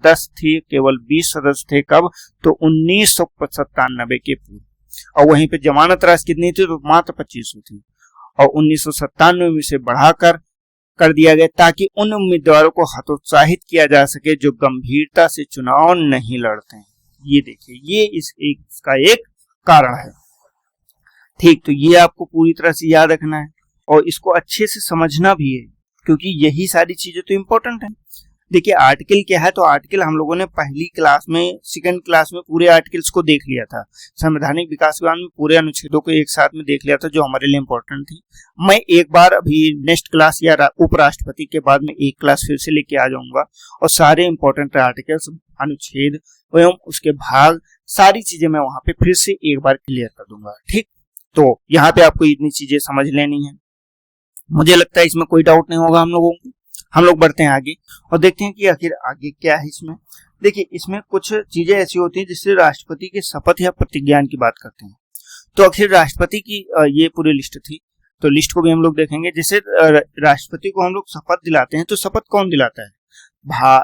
10 थी, केवल 20 सदस्य थे। कब, तो 1997 के पूर्व। और वहीं पे जमानत राशि कितनी थी, तो मात्र 2500 थी, और 1997 में से बढ़ाकर कर दिया गया, ताकि उन उम्मीदवारों को हतोत्साहित किया जा सके जो गंभीरता से चुनाव नहीं लड़ते हैं। ये देखिए, ये इसका एक कारण है। ठीक, तो ये आपको पूरी तरह से याद रखना है और इसको अच्छे से समझना भी है, क्योंकि यही सारी चीजें तो इम्पोर्टेंट है। देखिए आर्टिकल क्या है, तो आर्टिकल हम लोगों ने पहली क्लास में, सेकंड क्लास में पूरे आर्टिकल्स को देख लिया था। संवैधानिक विकास विभाग में पूरे अनुच्छेदों को एक साथ में देख लिया था, जो हमारे लिए इम्पोर्टेंट थी। मैं एक बार अभी नेक्स्ट क्लास या उपराष्ट्रपति के बाद में एक क्लास फिर से लेके आ जाऊंगा और सारे इंपॉर्टेंट आर्टिकल्स, अनुच्छेद एवं उसके भाग, सारी चीजें मैं वहां पे फिर से एक बार क्लियर कर दूंगा। ठीक, तो यहाँ पे आपको इतनी चीजें समझ लेनी है। मुझे लगता है इसमें कोई डाउट नहीं होगा हम लोगों को। हम लोग बढ़ते हैं आगे और देखते हैं कि आखिर आगे क्या है इसमें। देखिए इसमें कुछ चीजें ऐसी होती हैं जिससे राष्ट्रपति के शपथ या प्रतिज्ञान की बात करते हैं। तो आखिर राष्ट्रपति की ये पूरी लिस्ट थी, तो लिस्ट को भी हम लोग देखेंगे। जैसे राष्ट्रपति को हम लोग शपथ दिलाते हैं, तो शपथ कौन दिलाता है?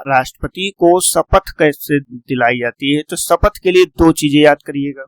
राष्ट्रपति को शपथ कैसे दिलाई जाती है? तो शपथ के लिए दो चीजें याद करिएगा।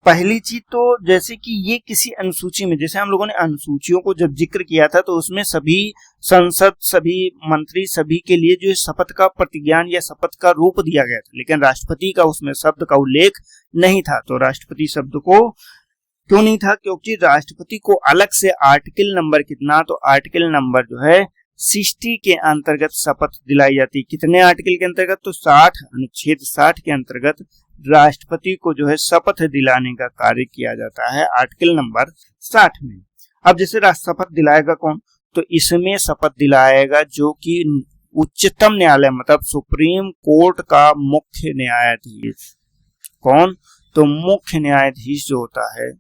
पहली चीज तो जैसे कि ये किसी अनुसूची में, जैसे हम लोगों ने अनुसूचियों को जब जिक्र किया था तो उसमें सभी संसद, सभी मंत्री, सभी के लिए जो शपथ का प्रतिज्ञान या शपथ का रूप दिया गया था, लेकिन राष्ट्रपति का उसमें शब्द का उल्लेख नहीं था। तो राष्ट्रपति शब्द को क्यों नहीं था? क्योंकि राष्ट्रपति को अलग से आर्टिकल नंबर कितना, तो आर्टिकल नंबर जो है 60 के अंतर्गत शपथ दिलाई जाती है। कितने आर्टिकल के अंतर्गत? तो 60, अनुच्छेद 60 के अंतर्गत राष्ट्रपति को जो है शपथ दिलाने का कार्य किया जाता है आर्टिकल नंबर 60 में। अब जैसे शपथ दिलाएगा कौन? तो इसमें शपथ दिलाएगा जो कि उच्चतम न्यायालय, मतलब सुप्रीम कोर्ट का मुख्य न्यायाधीश। कौन? तो मुख्य न्यायाधीश जो होता है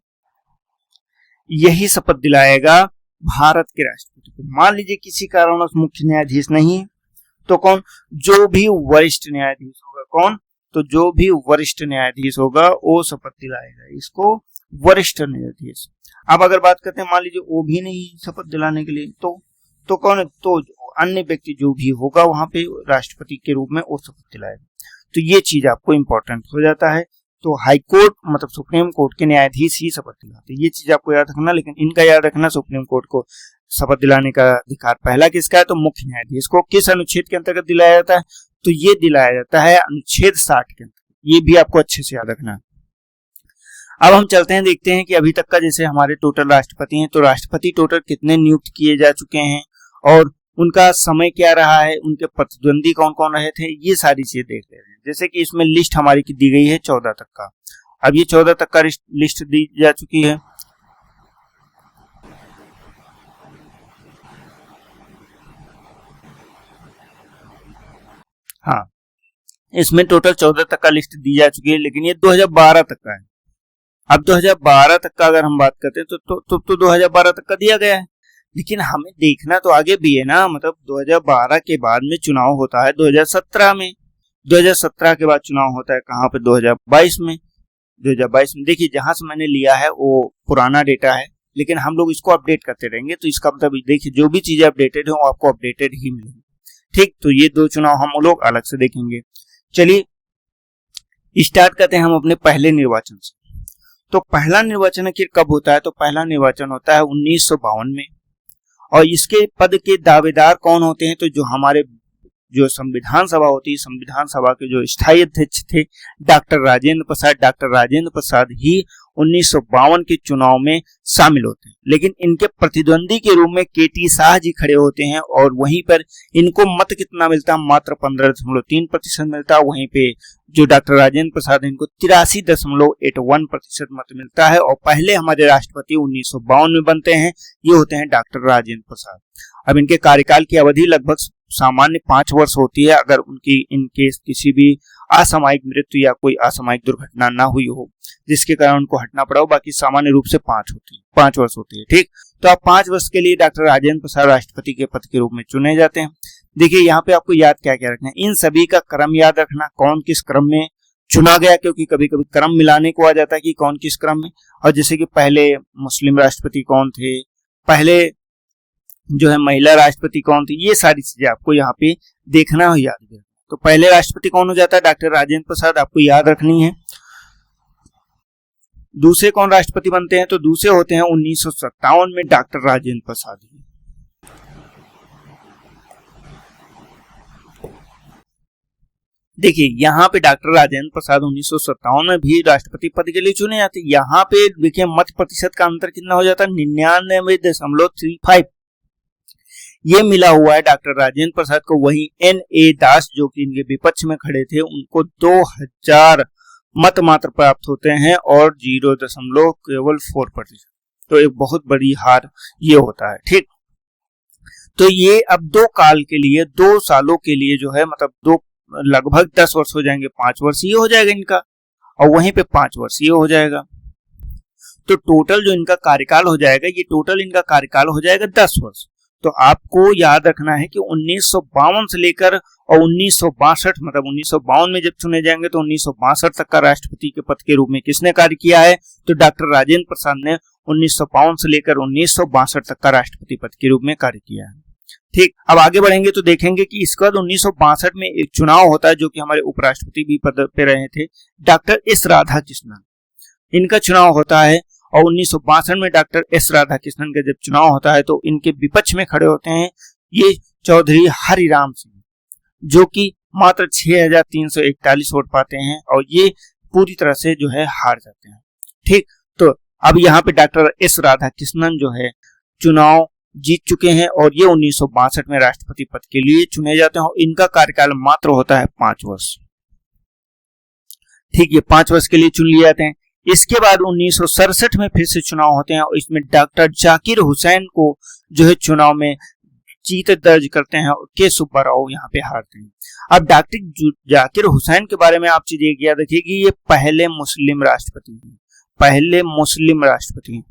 यही शपथ दिलाएगा भारत के राष्ट्रपति को। मान लीजिए किसी कारणवश मुख्य न्यायाधीश नहीं है, तो कौन? जो भी वरिष्ठ न्यायाधीश होगा। कौन? तो जो भी वरिष्ठ न्यायाधीश होगा वो शपथ दिलाएगा इसको, वरिष्ठ न्यायाधीश। अब अगर बात करते हैं, मान लीजिए वो भी नहीं शपथ दिलाने के लिए, तो कौन? तो अन्य व्यक्ति जो भी होगा वहां पे राष्ट्रपति के रूप में वो शपथ दिलाएगा। तो ये चीज आपको इंपॉर्टेंट हो जाता है। तो हाई कोर्ट मतलब सुप्रीम कोर्ट के न्यायाधीश ही शपथ दिलाते हैं। ये चीज आपको याद रखना, लेकिन इनका याद रखना सुप्रीम कोर्ट को शपथ दिलाने का अधिकार पहला किसका है, तो मुख्य न्यायाधीश को। किस अनुच्छेद के अंतर्गत दिलाया जाता है, तो ये दिलाया जाता है अनुच्छेद 60 के अंतर्गत। ये भी आपको अच्छे से याद रखना है। अब हम चलते हैं, देखते हैं कि अभी तक का जैसे हमारे टोटल राष्ट्रपति हैं, तो राष्ट्रपति टोटल कितने नियुक्त किए जा चुके हैं और उनका समय क्या रहा है, उनके प्रतिद्वंदी कौन कौन रहे थे, ये सारी चीजें देख ले रहे हैं। जैसे कि इसमें लिस्ट हमारी की दी गई है 14 तक का। अब ये 14 तक का लिस्ट दी जा चुकी है। हाँ, इसमें टोटल 14 तक का लिस्ट दी जा चुकी है, लेकिन ये 2012 तक का है। अब 2012 तक का अगर हम बात करते हैं तो 2012 तक का दिया गया है, लेकिन हमें देखना तो आगे भी है ना। मतलब 2012 के बाद में चुनाव होता है 2017 में, 2017 के बाद चुनाव होता है कहाँ पे, 2022 में। 2022 में देखिए, जहां से मैंने लिया है वो पुराना डेटा है, लेकिन हम लोग इसको अपडेट करते रहेंगे, तो इसका मतलब देखिए जो भी चीजें अपडेटेड है वो आपको अपडेटेड ही मिलेंगी। ठीक, तो ये दो चुनाव हम लोग अलग से देखेंगे। चलिए स्टार्ट करते हैं हम अपने पहले निर्वाचन से। तो पहला निर्वाचन आखिर कब होता है, तो पहला निर्वाचन होता है 1952 में। और इसके पद के दावेदार कौन होते हैं, तो जो हमारे जो संविधान सभा होती है, संविधान सभा के जो स्थायी अध्यक्ष थे डॉक्टर राजेंद्र प्रसाद, डॉक्टर राजेंद्र प्रसाद ही 1952 के चुनाव में शामिल होते हैं। लेकिन इनके प्रतिद्वंदी के रूप में केटी शाह जी खड़े होते हैं और वहीं पर इनको मत कितना मिलता है, मात्र 15.3% मिलता है। वहीं पे जो डॉक्टर राजेंद्र प्रसाद इनको 83.81% मत मिलता है। और पहले हमारे राष्ट्रपति 1952 में बनते हैं, ये होते हैं डॉक्टर राजेंद्र प्रसाद। अब इनके कार्यकाल की अवधि लगभग सामान्य 5 वर्ष होती है, अगर उनकी इनकेस किसी भी असामयिक मृत्यु या कोई असामयिक दुर्घटना ना हुई हो जिसके कारण उनको हटना पड़ा हो। बाकी सामान्य रूप से 5 वर्ष होती है। ठीक, तो अब 5 वर्ष के लिए डॉक्टर राजेंद्र प्रसाद राष्ट्रपति के पद के रूप में चुने जाते हैं। देखिए यहाँ पे आपको याद क्या क्या रखना है, इन सभी का क्रम याद रखना, कौन किस क्रम में चुना गया, क्योंकि कभी कभी क्रम मिलाने को आ जाता है कि कौन किस क्रम में। और जैसे कि पहले मुस्लिम राष्ट्रपति कौन थे, पहले जो है महिला राष्ट्रपति कौन थी, ये सारी चीजें आपको यहाँ पे देखना और याद रखना। तो पहले राष्ट्रपति कौन हो जाता है, डॉक्टर राजेंद्र प्रसाद, आपको याद रखनी है। दूसरे कौन राष्ट्रपति बनते हैं, तो दूसरे होते हैं 1957 में डॉक्टर राजेंद्र प्रसाद। देखिए यहाँ पे डॉक्टर राजेंद्र प्रसाद 1957 में भी राष्ट्रपति पद के लिए चुने जाते हैं। यहाँ पे देखिए मत प्रतिशत का अंतर कितना हो जाता है, 99.35 ये मिला हुआ है डॉक्टर राजेंद्र प्रसाद को। वहीं N.A. दास जो कि इनके विपक्ष में खड़े थे, उनको 2000 मत मात्र प्राप्त होते हैं और 0.4%। तो एक बहुत बड़ी हार ये होता है। ठीक, तो ये अब 2 काल के लिए, 2 सालों के लिए जो है, मतलब लगभग 10 वर्ष हो जाएंगे, 5 वर्ष ये हो जाएगा इनका और वहीं पे 5 वर्ष ये हो जाएगा। तो टोटल जो इनका कार्यकाल हो जाएगा, ये टोटल इनका कार्यकाल हो जाएगा 10 वर्ष। तो आपको याद रखना है कि 1952 से लेकर और 1962, मतलब 1952 में जब चुने जाएंगे तो 1962 तक का राष्ट्रपति के पद के रूप में किसने कार्य किया है, तो डॉक्टर राजेंद्र प्रसाद ने 1952 से लेकर 1962 तक का राष्ट्रपति पद के रूप में कार्य किया है। ठीक, अब आगे बढ़ेंगे तो देखेंगे कि इसके बाद 1962 में एक चुनाव होता है जो कि हमारे उपराष्ट्रपति भी पद पे रहे थे, डॉक्टर एस राधाकृष्णन, इनका चुनाव होता है। और 1962 में डॉक्टर एस राधाकृष्णन का जब चुनाव होता है तो इनके विपक्ष में खड़े होते हैं ये चौधरी हरिराम सिंह, जो कि मात्र 6341 वोट पाते हैं और ये पूरी तरह से जो है हार जाते हैं। ठीक, तो अब यहाँ पे डॉक्टर एस राधाकृष्णन जो है चुनाव जीत चुके हैं और ये 1962 में राष्ट्रपति पद के लिए चुने जाते हैं और इनका कार्यकाल मात्र होता है 5 वर्ष। ठीक, ये 5 वर्ष के लिए चुन लिए जाते हैं। इसके बाद 1967 में फिर से चुनाव होते हैं और इसमें डॉक्टर जाकिर हुसैन को जो है चुनाव में जीत दर्ज करते हैं और के सुब्बा राव यहाँ पे हारते हैं। अब डॉक्टर जाकिर हुसैन के बारे में आप चीज याद रखिए कि ये पहले मुस्लिम राष्ट्रपति हैं, पहले मुस्लिम राष्ट्रपति हैं।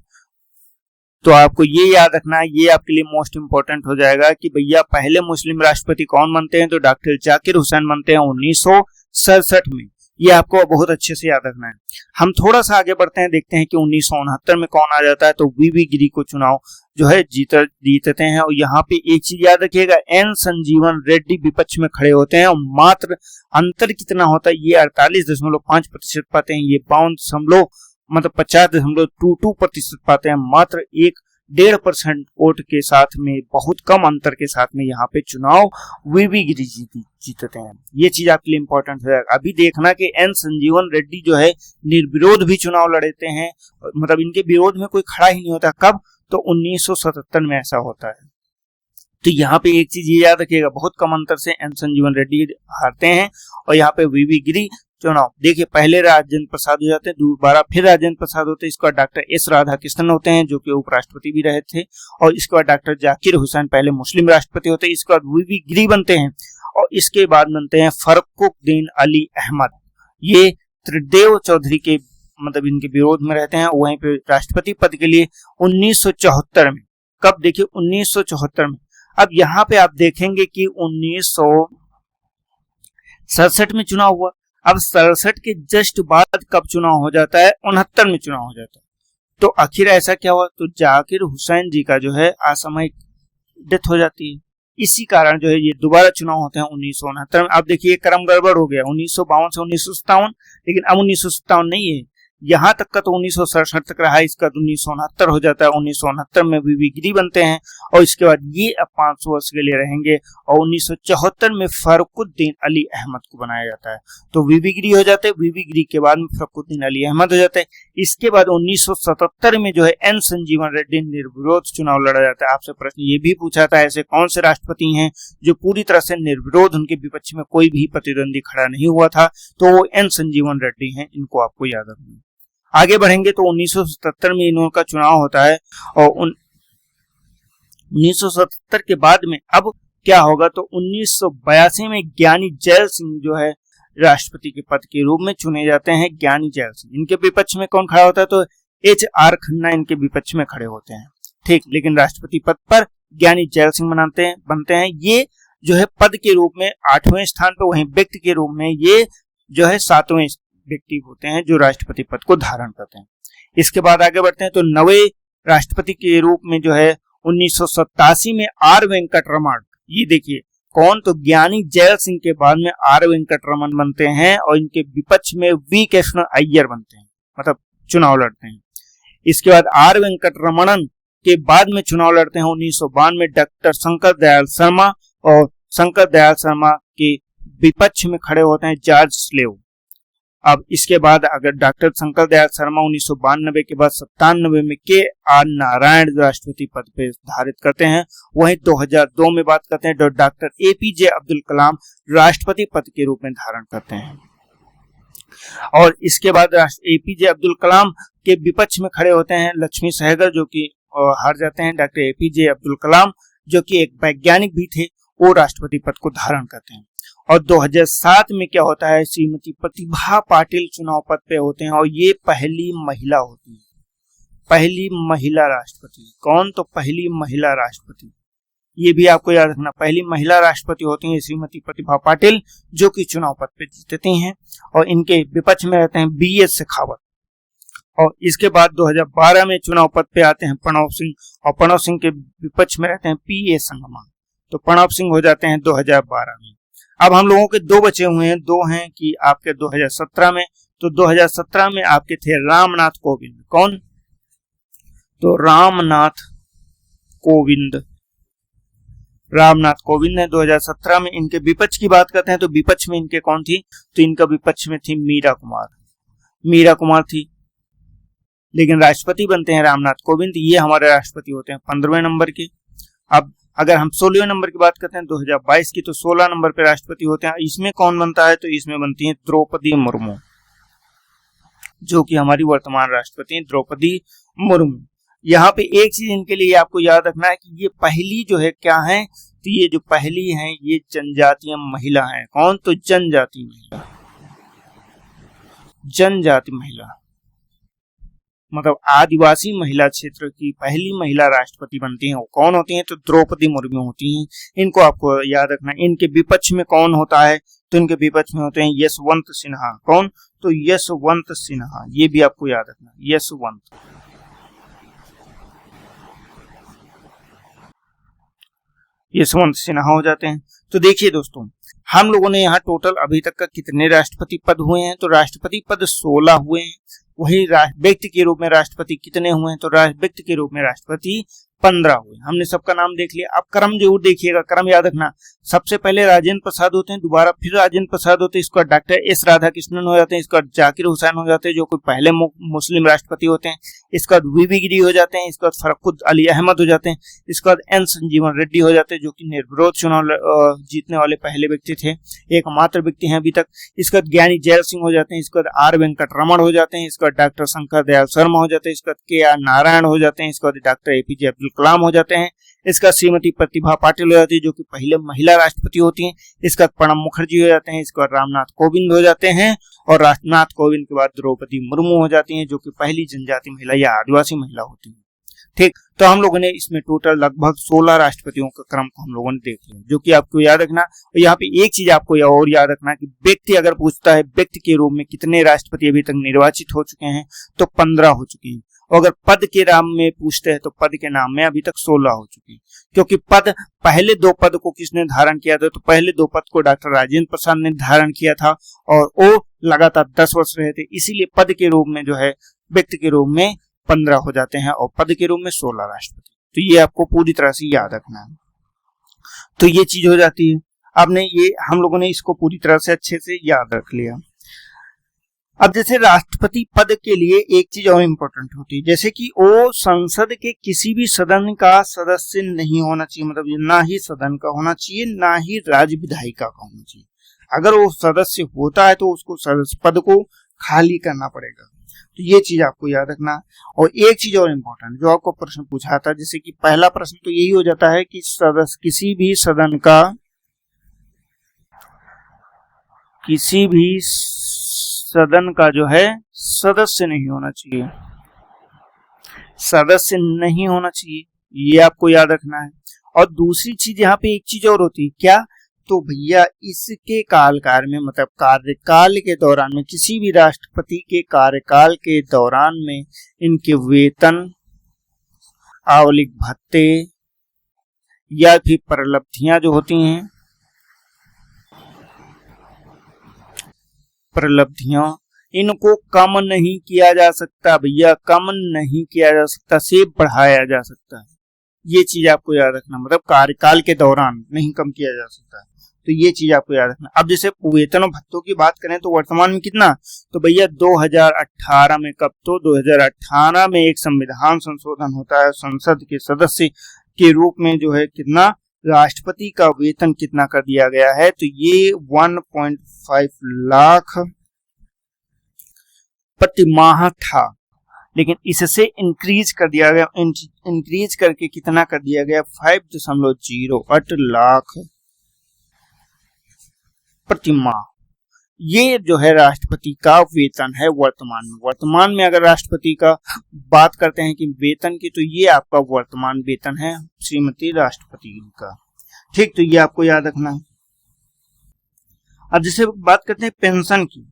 तो आपको ये याद रखना है, ये आपके लिए मोस्ट इंपोर्टेंट हो जाएगा कि भैया पहले मुस्लिम राष्ट्रपति कौन बनते हैं, तो डॉक्टर जाकिर हुसैन बनते हैं 1967 में। ये आपको बहुत अच्छे से याद रखना है। हम थोड़ा सा आगे बढ़ते हैं, देखते हैं कि 1969 में कौन आ जाता है। तो वीवी गिरी को चुनाव जो है जीतते हैं। और यहाँ पे एक चीज याद रखिएगा, एन संजीवन रेड्डी विपक्ष में खड़े होते हैं और मात्र अंतर कितना होता है, ये 48.5% पाते हैं, ये 52 मतलब 50.22% पाते हैं। मात्र 1.5% वोट के साथ में, बहुत कम अंतर के साथ में यहाँ पे चुनाव वीवी गिरी जीतते हैं। ये चीज आपके लिए इंपॉर्टेंट है। अभी देखना कि एन संजीवन रेड्डी जो है निर्विरोध भी चुनाव लड़ते हैं, मतलब इनके विरोध में कोई खड़ा ही नहीं होता। कब? तो 1977 में ऐसा होता है। तो यहाँ पे एक चीज ये याद रखिएगा, बहुत कम अंतर से एन संजीवन रेड्डी हारते हैं और यहाँ पे वीवी गिरी चुनाव। देखिए, पहले राजेंद्र प्रसाद हो जाते हैं, दोबारा फिर राजेंद्र प्रसाद होते हैं। इसके बाद डॉक्टर एस राधाकृष्णन होते हैं जो कि उपराष्ट्रपति भी रहे थे। और इसके बाद डॉक्टर जाकिर हुसैन पहले मुस्लिम राष्ट्रपति होते हैं। इसके बाद वीवी गिरी बनते हैं और इसके बाद बनते हैं फर्रुखुद्दीन अली अहमद। ये त्रिदेव चौधरी के मतलब इनके विरोध में रहते हैं। वहीं पे राष्ट्रपति पद के लिए 1974 में, कब? देखिए 1974 में। अब यहाँ पे आप देखेंगे कि 1967 में चुनाव हुआ। अब 67 के जस्ट बाद कब चुनाव हो जाता है? 69 में चुनाव हो जाता है। तो आखिर ऐसा क्या हुआ? तो जाकिर हुसैन जी का जो है असामयिक डेथ हो जाती है। इसी कारण जो है ये दोबारा चुनाव होते हैं 1969 में। अब देखिए क्रम गड़बड़ हो गया, 1952 से 1957, लेकिन अब 1957 नहीं है, यहाँ तक का तो 1967 तक रहा। इसका 1969 हो जाता है। 1969 में वीवी गिरी बनते हैं और इसके बाद ये अब 500 वर्ष के लिए रहेंगे और 1974 में फर्रुखुद्दीन अली अहमद को बनाया जाता है। तो वीवी गिरी हो जाते हैं, वीवी गिरी के बाद में फर्रुखुद्दीन अली अहमद हो जाते हैं। इसके बाद 1977 में जो है एन संजीवन रेड्डी निर्विरोध चुनाव लड़ा जाता है। आपसे प्रश्न ये भी पूछा था, ऐसे कौन से राष्ट्रपति हैं जो पूरी तरह से निर्विरोध, उनके विपक्ष में कोई भी प्रतिद्वंदी खड़ा नहीं हुआ था? तो वो एन संजीवन रेड्डी हैं, इनको आपको याद रखना। आगे बढ़ेंगे तो 1977 में इनका चुनाव होता है और 1977 के बाद में अब क्या होगा? तो 1982 में ज्ञानी जैल सिंह जो है राष्ट्रपति के पद के रूप में चुने जाते हैं। ज्ञानी जैल सिंह, इनके विपक्ष में कौन खड़ा होता है? तो HR खन्ना इनके विपक्ष में खड़े होते हैं, ठीक। लेकिन राष्ट्रपति पद पर ज्ञानी जैल सिंह बनते हैं। ये जो है पद के रूप में 8वें स्थान पर, वहीं व्यक्ति के रूप में ये जो है 7वें व्यक्ति होते हैं जो राष्ट्रपति पद को धारण करते हैं। इसके बाद आगे बढ़ते हैं तो नवे राष्ट्रपति के रूप में जो है 1987 में R वेंकटरमण। ये देखिए कौन? तो ज्ञानी जैल सिंह के बाद में R वेंकटरमण बनते हैं और इनके विपक्ष में V कृष्ण अय्यर बनते हैं, मतलब चुनाव लड़ते हैं। इसके बाद R वेंकटरमणन के बाद में चुनाव लड़ते हैं 1992 में डॉक्टर शंकर दयाल शर्मा, और शंकर दयाल शर्मा के विपक्ष में खड़े होते हैं जॉर्ज स्लेव। अब इसके बाद अगर डॉक्टर शंकर दयाल शर्मा 1992 के बाद 97 में KR नारायण राष्ट्रपति पद पे धारित करते हैं। वहीं 2002 में बात करते हैं तो डॉक्टर APJ अब्दुल कलाम राष्ट्रपति पद के रूप में धारण करते हैं। और इसके बाद APJ अब्दुल कलाम के विपक्ष में खड़े होते हैं लक्ष्मी सहगल, जो कि हार जाते हैं। डॉक्टर APJ अब्दुल कलाम जो कि एक वैज्ञानिक भी थे, वो राष्ट्रपति पद को धारण करते हैं। और 2007 में क्या होता है? श्रीमती प्रतिभा पाटिल चुनाव पद पे होते हैं और ये पहली महिला होती है, पहली महिला राष्ट्रपति। कौन? तो पहली महिला राष्ट्रपति, ये भी आपको याद रखना। पहली महिला राष्ट्रपति होती हैं श्रीमती प्रतिभा पाटिल, जो कि चुनाव पद पे जीतती हैं और इनके विपक्ष में रहते हैं BS शेखावत। और इसके बाद 2012 में चुनाव पद पे आते हैं प्रणब सिंह, और प्रणब सिंह के विपक्ष में रहते हैं PA संगमा। तो प्रणब सिंह हो जाते हैं 2012 में। अब हम लोगों के दो बचे हुए हैं, दो हैं कि आपके 2017 में। तो 2017 में आपके थे रामनाथ कोविंद। कौन? तो रामनाथ कोविंद ने 2017 में। इनके विपक्ष की बात करते हैं तो विपक्ष में इनके कौन थी? तो इनका विपक्ष में थी मीरा कुमार थी। लेकिन राष्ट्रपति बनते हैं रामनाथ कोविंद, ये हमारे राष्ट्रपति होते हैं 15वें नंबर के। अब अगर हम 16वें नंबर की बात करते हैं 2022 की, तो 16 नंबर पे राष्ट्रपति होते हैं। इसमें कौन बनता है? तो इसमें बनती है द्रौपदी मुर्मू, जो कि हमारी वर्तमान राष्ट्रपति हैं द्रौपदी मुर्मू। यहाँ पे एक चीज इनके लिए आपको याद रखना है कि ये पहली जो है क्या है? तो ये जो पहली है ये जनजातीय महिला है। कौन? तो जनजाति महिला। मतलब आदिवासी महिला क्षेत्र की पहली महिला राष्ट्रपति बनती हैं वो कौन होती हैं? तो द्रौपदी मुर्मू होती हैं। इनको आपको याद रखना। इनके विपक्ष में कौन होता है? तो इनके विपक्ष में होते हैं यशवंत सिन्हा। कौन? तो यशवंत सिन्हा, ये भी आपको याद रखना, यशवंत सिन्हा हो जाते हैं। तो देखिए दोस्तों, हम लोगों ने यहाँ टोटल अभी तक का कितने राष्ट्रपति पद हुए हैं? तो राष्ट्रपति पद 16 हुए हैं। वही व्यक्ति के रूप में राष्ट्रपति कितने हुए हैं? तो व्यक्ति के रूप में राष्ट्रपति 15 हुए। हमने सबका नाम देख लिया। अब क्रम जरूर देखिएगा, क्रम याद रखना। सबसे पहले राजेंद्र प्रसाद होते हैं, दोबारा फिर राजेंद्र प्रसाद होते हैं, इसके बाद डॉक्टर एस राधाकृष्णन हो जाते हैं, इसके बाद जाकिर हुसैन हो जाते हैं जो कि पहले मुस्लिम राष्ट्रपति होते हैं, इसके बाद वीवी गिरी हो जाते हैं, इसके बाद फरख्रुद अली अहमद हो जाते हैं, इसके बाद एन संजीवन रेड्डी हो जाते हैं जो कि निर्विरोध चुनाव जीतने वाले पहले व्यक्ति थे, एकमात्र व्यक्ति हैं अभी तक। इसके बाद ज्ञानी जैल सिंह हो जाते हैं, इसके बाद आर वेंकट रमण हो जाते हैं, इसके बाद डॉक्टर शंकर दयाल शर्मा हो जाते हैं, इसके बाद के आर नारायण हो जाते हैं, इसके बाद डॉक्टर एपीजे अब्दुल कलाम हो जाते हैं, इसका श्रीमती प्रतिभा पाटिल हो जाती है जो कि पहले महिला राष्ट्रपति होती हैं, इसका प्रणब मुखर्जी हो जाते हैं, इसके बाद रामनाथ कोविंद हो जाते हैं, और रामनाथ कोविंद के बाद द्रौपदी मुर्मू हो जाती हैं जो कि पहली जनजाति महिला या आदिवासी महिला होती है। ठीक, तो हम लोगों ने इसमें टोटल लगभग 16 राष्ट्रपतियों का क्रम को हम लोगों ने देख लिया, जो कि आपको याद रखना। और यहाँ पे एक चीज आपको और याद रखना कि व्यक्ति अगर पूछता है व्यक्ति के रूप में कितने राष्ट्रपति अभी तक निर्वाचित हो चुके हैं, तो 15 हो चुके हैं। और अगर पद के नाम में पूछते हैं तो पद के नाम में अभी तक 16 हो चुकी, क्योंकि पद पहले 2 पद को किसने धारण किया था? तो पहले 2 पद को डॉक्टर राजेंद्र प्रसाद ने धारण किया था और वो लगातार 10 वर्ष रहे थे, इसीलिए पद के रूप में जो है व्यक्ति के रूप में 15 हो जाते हैं और पद के रूप में 16 राष्ट्रपति। तो ये आपको पूरी तरह से याद रखना है। तो ये चीज हो जाती है। आपने ये हम लोगों ने इसको पूरी तरह से अच्छे से याद रख लिया। अब जैसे राष्ट्रपति पद के लिए एक चीज और इम्पोर्टेंट होती है, जैसे कि वो संसद के किसी भी सदन का सदस्य नहीं होना चाहिए, मतलब ना ही सदन का होना चाहिए, ना ही राज्य विधायिका का होना चाहिए। अगर वो सदस्य होता है तो उसको सदस्य पद को खाली करना पड़ेगा। तो ये चीज आपको याद रखना। और एक चीज और इम्पोर्टेंट जो आपको प्रश्न पूछा था, जैसे कि पहला प्रश्न तो यही हो जाता है कि किसी भी सदन का जो है सदस्य नहीं होना चाहिए, सदस्य नहीं होना चाहिए, ये आपको याद रखना है। और दूसरी चीज यहाँ पे एक चीज और होती है, क्या? तो भैया इसके कालकाल में, मतलब कार्यकाल के दौरान में, किसी भी राष्ट्रपति के कार्यकाल के दौरान में इनके वेतन, आवलिक भत्ते या फिर प्रलब्धियां जो होती हैं, प्रलब्धियां, इनको कम नहीं किया जा सकता भैया, कम नहीं किया जा सकता, सिर्फ बढ़ाया जा सकता है। ये चीज आपको याद रखना, मतलब कार्यकाल के दौरान नहीं कम किया जा सकता। तो ये चीज आपको याद रखना। अब जैसे वेतन और भत्तों की बात करें तो वर्तमान में कितना? तो भैया 2018 में, कब? तो 2018 में एक संविधान संशोधन होता है, संसद के सदस्य के रूप में जो है कितना राष्ट्रपति का वेतन कितना कर दिया गया है? तो ये 1.5 लाख प्रति माह था, लेकिन इससे इंक्रीज कर दिया गया, इंक्रीज करके कितना कर दिया गया? 5.08 लाख प्रति माह। ये जो है राष्ट्रपति का वेतन है वर्तमान में। वर्तमान में अगर राष्ट्रपति का बात करते हैं कि वेतन की, तो ये आपका वर्तमान वेतन है श्रीमती राष्ट्रपति का। ठीक, तो ये आपको याद रखना है। अब जैसे बात करते हैं पेंशन की,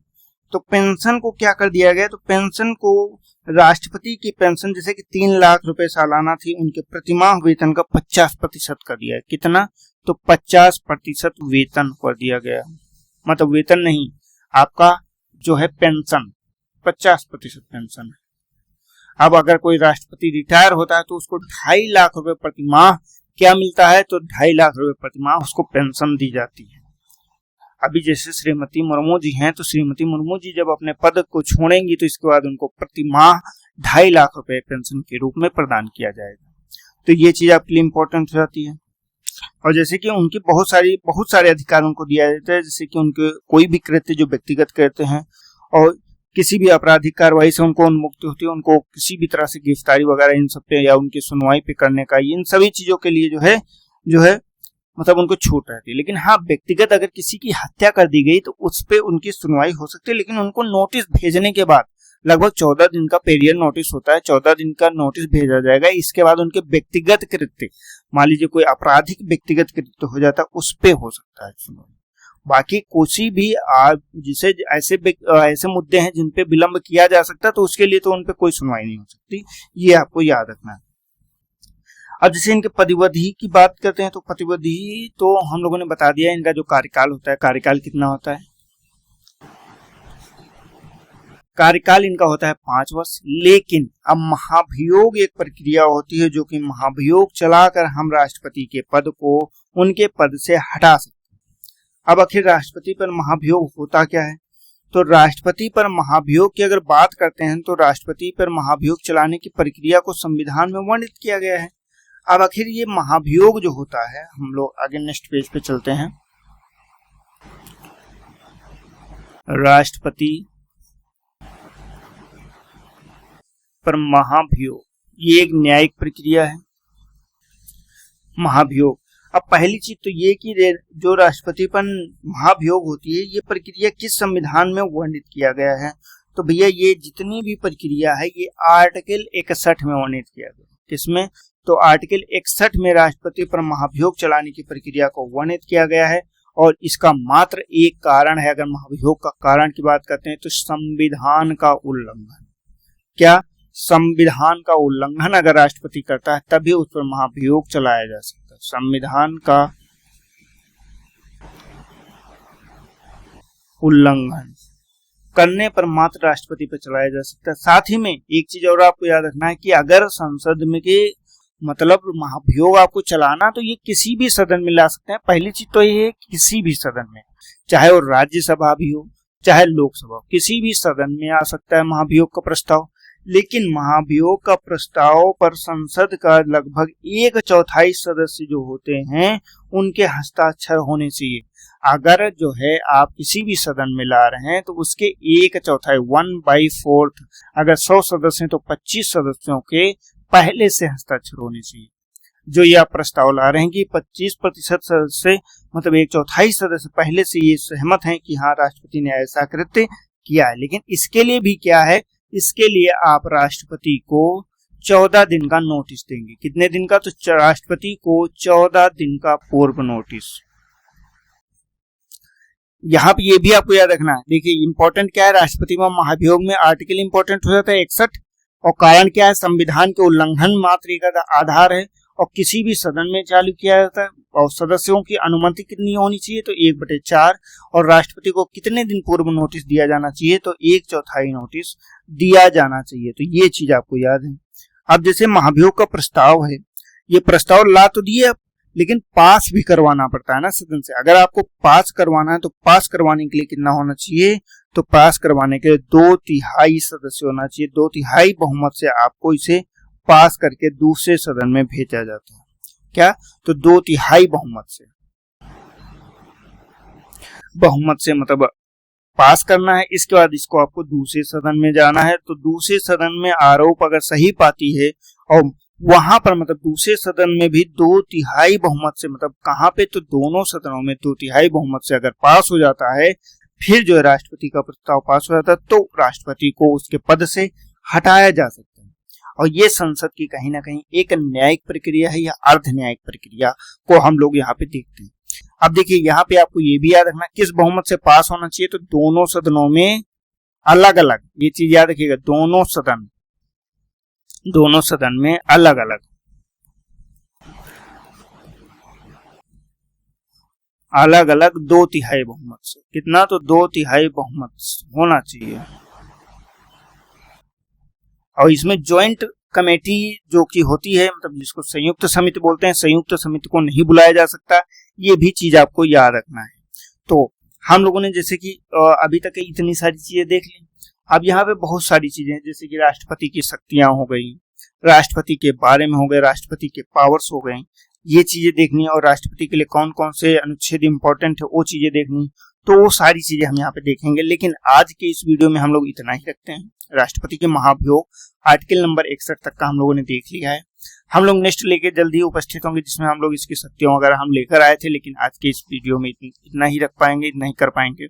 तो पेंशन को क्या कर दिया गया? तो पेंशन को राष्ट्रपति की पेंशन जैसे कि 3 लाख रुपए सालाना थी, उनके प्रतिमाह वेतन का 50% कर दिया है। कितना? तो 50% वेतन कर दिया गया, मतलब वेतन नहीं, आपका जो है पेंशन 50% पेंशन है। अब अगर कोई राष्ट्रपति रिटायर होता है तो उसको 2.5 लाख रुपए प्रति माह क्या मिलता है? तो 2.5 लाख रुपए प्रति माह उसको पेंशन दी जाती है। अभी जैसे श्रीमती मुर्मू जी हैं, तो श्रीमती मुर्मू जी जब अपने पद को छोड़ेंगी तो इसके बाद उनको प्रति माह 2.5 लाख रुपए पेंशन के रूप में प्रदान किया जाएगा। तो ये चीज आपके लिए इम्पोर्टेंट हो जाती है। और जैसे कि उनकी बहुत सारे अधिकार उनको दिया जाता है, जैसे कि उनके कोई भी कृत्य जो व्यक्तिगत कृत्य हैं और किसी भी आपराधिक कार्रवाई से उनको उन्मुक्ति होती है, उनको किसी भी तरह से गिरफ्तारी वगैरह इन सब पे या उनकी सुनवाई पे करने का, इन सभी चीजों के लिए जो है मतलब उनको छूट रहती है। लेकिन हाँ, व्यक्तिगत अगर किसी की हत्या कर दी गई तो उस पे उनकी सुनवाई हो सकती है, लेकिन उनको नोटिस भेजने के बाद, लगभग 14 दिन का पीरियड नोटिस होता है, 14 दिन का नोटिस भेजा जाएगा। इसके बाद उनके व्यक्तिगत कृत्य, मान लीजिए कोई आपराधिक व्यक्तिगत कृत्य हो जाता है, उस पे हो सकता है सुनवाई। बाकी कोई भी जिसे ऐसे मुद्दे हैं जिन पे विलंब किया जा सकता है, तो उसके लिए तो उन पे कोई सुनवाई नहीं हो सकती, ये आपको याद रखना है। अब जैसे इनके प्रतिविधि की बात करते हैं, तो प्रतिविधि तो हम लोगों ने बता दिया, इनका जो कार्यकाल होता है, कार्यकाल कितना होता है, कार्यकाल इनका होता है 5 वर्ष। लेकिन अब महाभियोग एक प्रक्रिया होती है, जो कि महाभियोग चलाकर हम राष्ट्रपति के पद को उनके पद से हटा सकते हैं। अब आखिर राष्ट्रपति पर महाभियोग होता क्या है, तो राष्ट्रपति पर महाभियोग की अगर बात करते हैं, तो राष्ट्रपति पर महाभियोग चलाने की प्रक्रिया को संविधान में वर्णित किया गया है। अब आखिर ये महाभियोग जो होता है, हम लोग आगे नेक्स्ट पेज पे चलते हैं। राष्ट्रपति पर महाभियोग, ये एक न्यायिक प्रक्रिया है, महाभियोग। अब पहली चीज तो ये कि जो राष्ट्रपति पर महाभियोग होती है, ये प्रक्रिया किस संविधान में वर्णित किया गया है, तो भैया ये जितनी भी प्रक्रिया है, ये आर्टिकल 61 में वर्णित किया गया। किसमें, तो आर्टिकल 61 में राष्ट्रपति पर महाभियोग चलाने की प्रक्रिया को वर्णित किया गया है। और इसका मात्र एक कारण है, अगर महाभियोग का कारण की बात करते हैं, तो संविधान का उल्लंघन। क्या, संविधान का उल्लंघन अगर राष्ट्रपति करता है, तभी उस पर महाभियोग चलाया जा सकता है। संविधान का उल्लंघन करने पर मात्र राष्ट्रपति पर चलाया जा सकता है। साथ ही में एक चीज और आपको याद रखना है कि अगर संसद में के मतलब महाभियोग आपको चलाना, तो ये किसी भी सदन में ला सकते हैं। पहली चीज तो ये किसी भी सदन में, चाहे वो राज्यसभा भी हो चाहे लोकसभा, किसी भी सदन में आ सकता है महाभियोग का प्रस्ताव। लेकिन महाभियोग का प्रस्ताव पर संसद का लगभग 1/4 सदस्य जो होते हैं, उनके हस्ताक्षर होने चाहिए। अगर जो है आप किसी भी सदन में ला रहे हैं, तो उसके 1/4 1/4, अगर 100 सदस्य हैं तो 25 सदस्यों के पहले से हस्ताक्षर होने चाहिए। जो ये आप प्रस्ताव ला रहे हैं कि 25% सदस्य, मतलब 1/4 सदस्य पहले से ये सहमत हैं कि हाँ राष्ट्रपति ने ऐसा कृत्य किया है। लेकिन इसके लिए भी क्या है, इसके लिए आप राष्ट्रपति को 14 दिन का नोटिस देंगे। कितने दिन का, तो राष्ट्रपति को 14 दिन का पूर्व नोटिस। यहाँ पे ये भी आपको याद रखना है। देखिए इंपॉर्टेंट क्या है, राष्ट्रपति में महाभियोग में आर्टिकल इंपॉर्टेंट हो जाता है 61, और कारण क्या है, संविधान के उल्लंघन मात्र एक आधार है, और किसी भी सदन में चालू किया जाता है। और सदस्यों की अनुमति कितनी होनी चाहिए, तो 1/4, और राष्ट्रपति को कितने दिन पूर्व नोटिस दिया जाना चाहिए, तो 1/4 नोटिस दिया जाना चाहिए। तो ये चीज आपको याद है। अब जैसे महाभियोग का प्रस्ताव है, ये प्रस्ताव ला तो दिए, लेकिन पास भी करवाना पड़ता है ना सदन से। अगर आपको पास करवाना है, तो पास करवाने के लिए कितना होना चाहिए, तो पास करवाने के लिए 2/3 सदस्य होना चाहिए। 2/3 बहुमत से आपको इसे पास करके दूसरे सदन में भेजा जाता है। क्या, तो 2/3 बहुमत से मतलब पास करना है। इसके बाद इसको आपको दूसरे सदन में जाना है। तो दूसरे सदन में आरोप अगर सही पाती है, और वहां पर मतलब दूसरे सदन में भी 2/3 बहुमत से, मतलब कहाँ पे, तो दोनों सदनों में 2/3 बहुमत से अगर पास हो जाता है, फिर जो है राष्ट्रपति का प्रस्ताव पास हो जाता है, तो राष्ट्रपति को उसके पद से हटाया जा सकता है। और ये संसद की कहीं ना कहीं एक न्यायिक प्रक्रिया है, या अर्ध न्यायिक प्रक्रिया को हम लोग यहाँ पे देखते हैं। अब देखिए यहाँ पे आपको ये भी याद रखना किस बहुमत से पास होना चाहिए, तो दोनों सदनों में अलग अलग, ये चीज याद रखिएगा, दोनों सदन में अलग अलग अलग अलग 2/3 बहुमत से। कितना, तो 2/3 बहुमत होना चाहिए। और इसमें ज्वाइंट कमेटी जो कि होती है, मतलब जिसको संयुक्त समिति बोलते हैं, संयुक्त समिति को नहीं बुलाया जा सकता, ये भी चीज आपको याद रखना है। तो हम लोगों ने जैसे कि अभी तक इतनी सारी चीजें देख ली। अब यहाँ पे बहुत सारी चीजें, जैसे कि राष्ट्रपति की शक्तियां हो गई, राष्ट्रपति के बारे में हो गए, राष्ट्रपति के पावर्स हो गए, ये चीजें देखनी है। और राष्ट्रपति के लिए कौन कौन से अनुच्छेद इंपॉर्टेंट है, वो चीजें देखनी, तो वो सारी चीजें हम यहाँ पे देखेंगे। लेकिन आज के इस वीडियो में हम लोग इतना ही रखते हैं। राष्ट्रपति के महाभियोग आर्टिकल नंबर 61 तक का हम लोगों ने देख लिया है। हम लोग नेक्स्ट लेके जल्दी उपस्थित होंगे, जिसमें हम लोग इसकी शक्तियों वगैरह हम लेकर आए थे, लेकिन आज के इस वीडियो में इतना ही रख पाएंगे, इतना ही कर पाएंगे।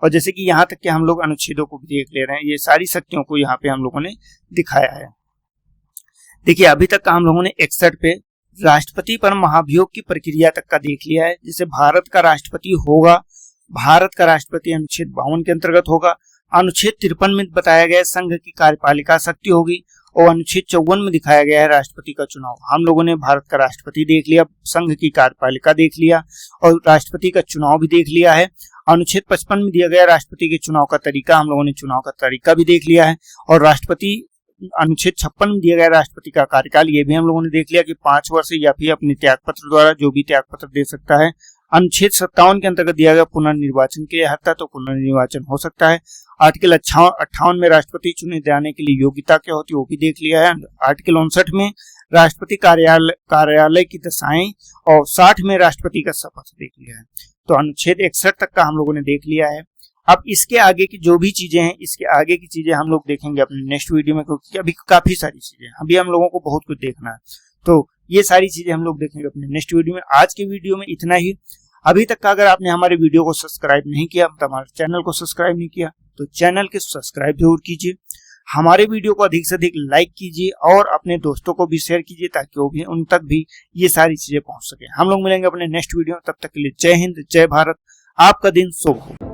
और जैसे कि यहाँ तक कि हम लोग अनुच्छेदों को भी देख ले रहे हैं, ये सारी शक्तियों को यहाँ पे हम लोगों ने दिखाया है। देखिए अभी तक का हम लोगों ने 61 पे राष्ट्रपति पर महाभियोग की प्रक्रिया तक का देख लिया है। जैसे भारत का राष्ट्रपति होगा, भारत का राष्ट्रपति अनुच्छेद 52 के अंतर्गत होगा। अनुच्छेद 53 में बताया गया है संघ की कार्यपालिका शक्ति होगी, और अनुच्छेद 54 में दिखाया गया है राष्ट्रपति का चुनाव। हम लोगों ने भारत का राष्ट्रपति देख लिया, संघ की कार्यपालिका देख लिया और राष्ट्रपति का चुनाव भी देख लिया है। अनुच्छेद 55 में दिया गया राष्ट्रपति के चुनाव का तरीका, हम लोगों ने चुनाव का तरीका भी देख लिया है। और राष्ट्रपति अनुच्छेद 56 में दिया गया राष्ट्रपति का कार्यकाल, ये भी हम लोगों ने देख लिया कि 5 वर्ष या फिर अपने त्यागपत्र द्वारा जो भी त्यागपत्र दे सकता है। अनुच्छेद 57 के अंतर्गत दिया गया पुनर्निर्वाचन की अर्हता, तो पुनर्निर्वाचन हो सकता है। आर्टिकल 58 में राष्ट्रपति चुने जाने के लिए योग्यता क्या होती है वो भी देख लिया है। आर्टिकल 59 में राष्ट्रपति कार्यालय की दशाएं, और 60 में राष्ट्रपति का शपथ देख लिया है। तो अनुच्छेद 61 तक का हम लोगों ने देख लिया है। अब इसके आगे की जो भी चीजें हैं, इसके आगे की चीजें हम लोग देखेंगे अपने नेक्स्ट वीडियो में, क्योंकि अभी काफी सारी चीजें, अभी हम लोगों को बहुत कुछ देखना है। तो ये सारी चीजें हम लोग देखेंगे अपने नेक्स्ट वीडियो में। आज के वीडियो में इतना ही। अभी तक का अगर आपने हमारे वीडियो को सब्सक्राइब नहीं किया, मतलब हमारे चैनल को सब्सक्राइब नहीं किया, तो चैनल के सब्सक्राइब जरूर कीजिए। हमारे वीडियो को अधिक से अधिक लाइक कीजिए और अपने दोस्तों को भी शेयर कीजिए, ताकि वो भी उन तक भी ये सारी चीजें पहुंच सके। हम लोग मिलेंगे अपने नेक्स्ट वीडियो में, तब तक के लिए जय हिंद, जय भारत। आपका दिन शुभ हो।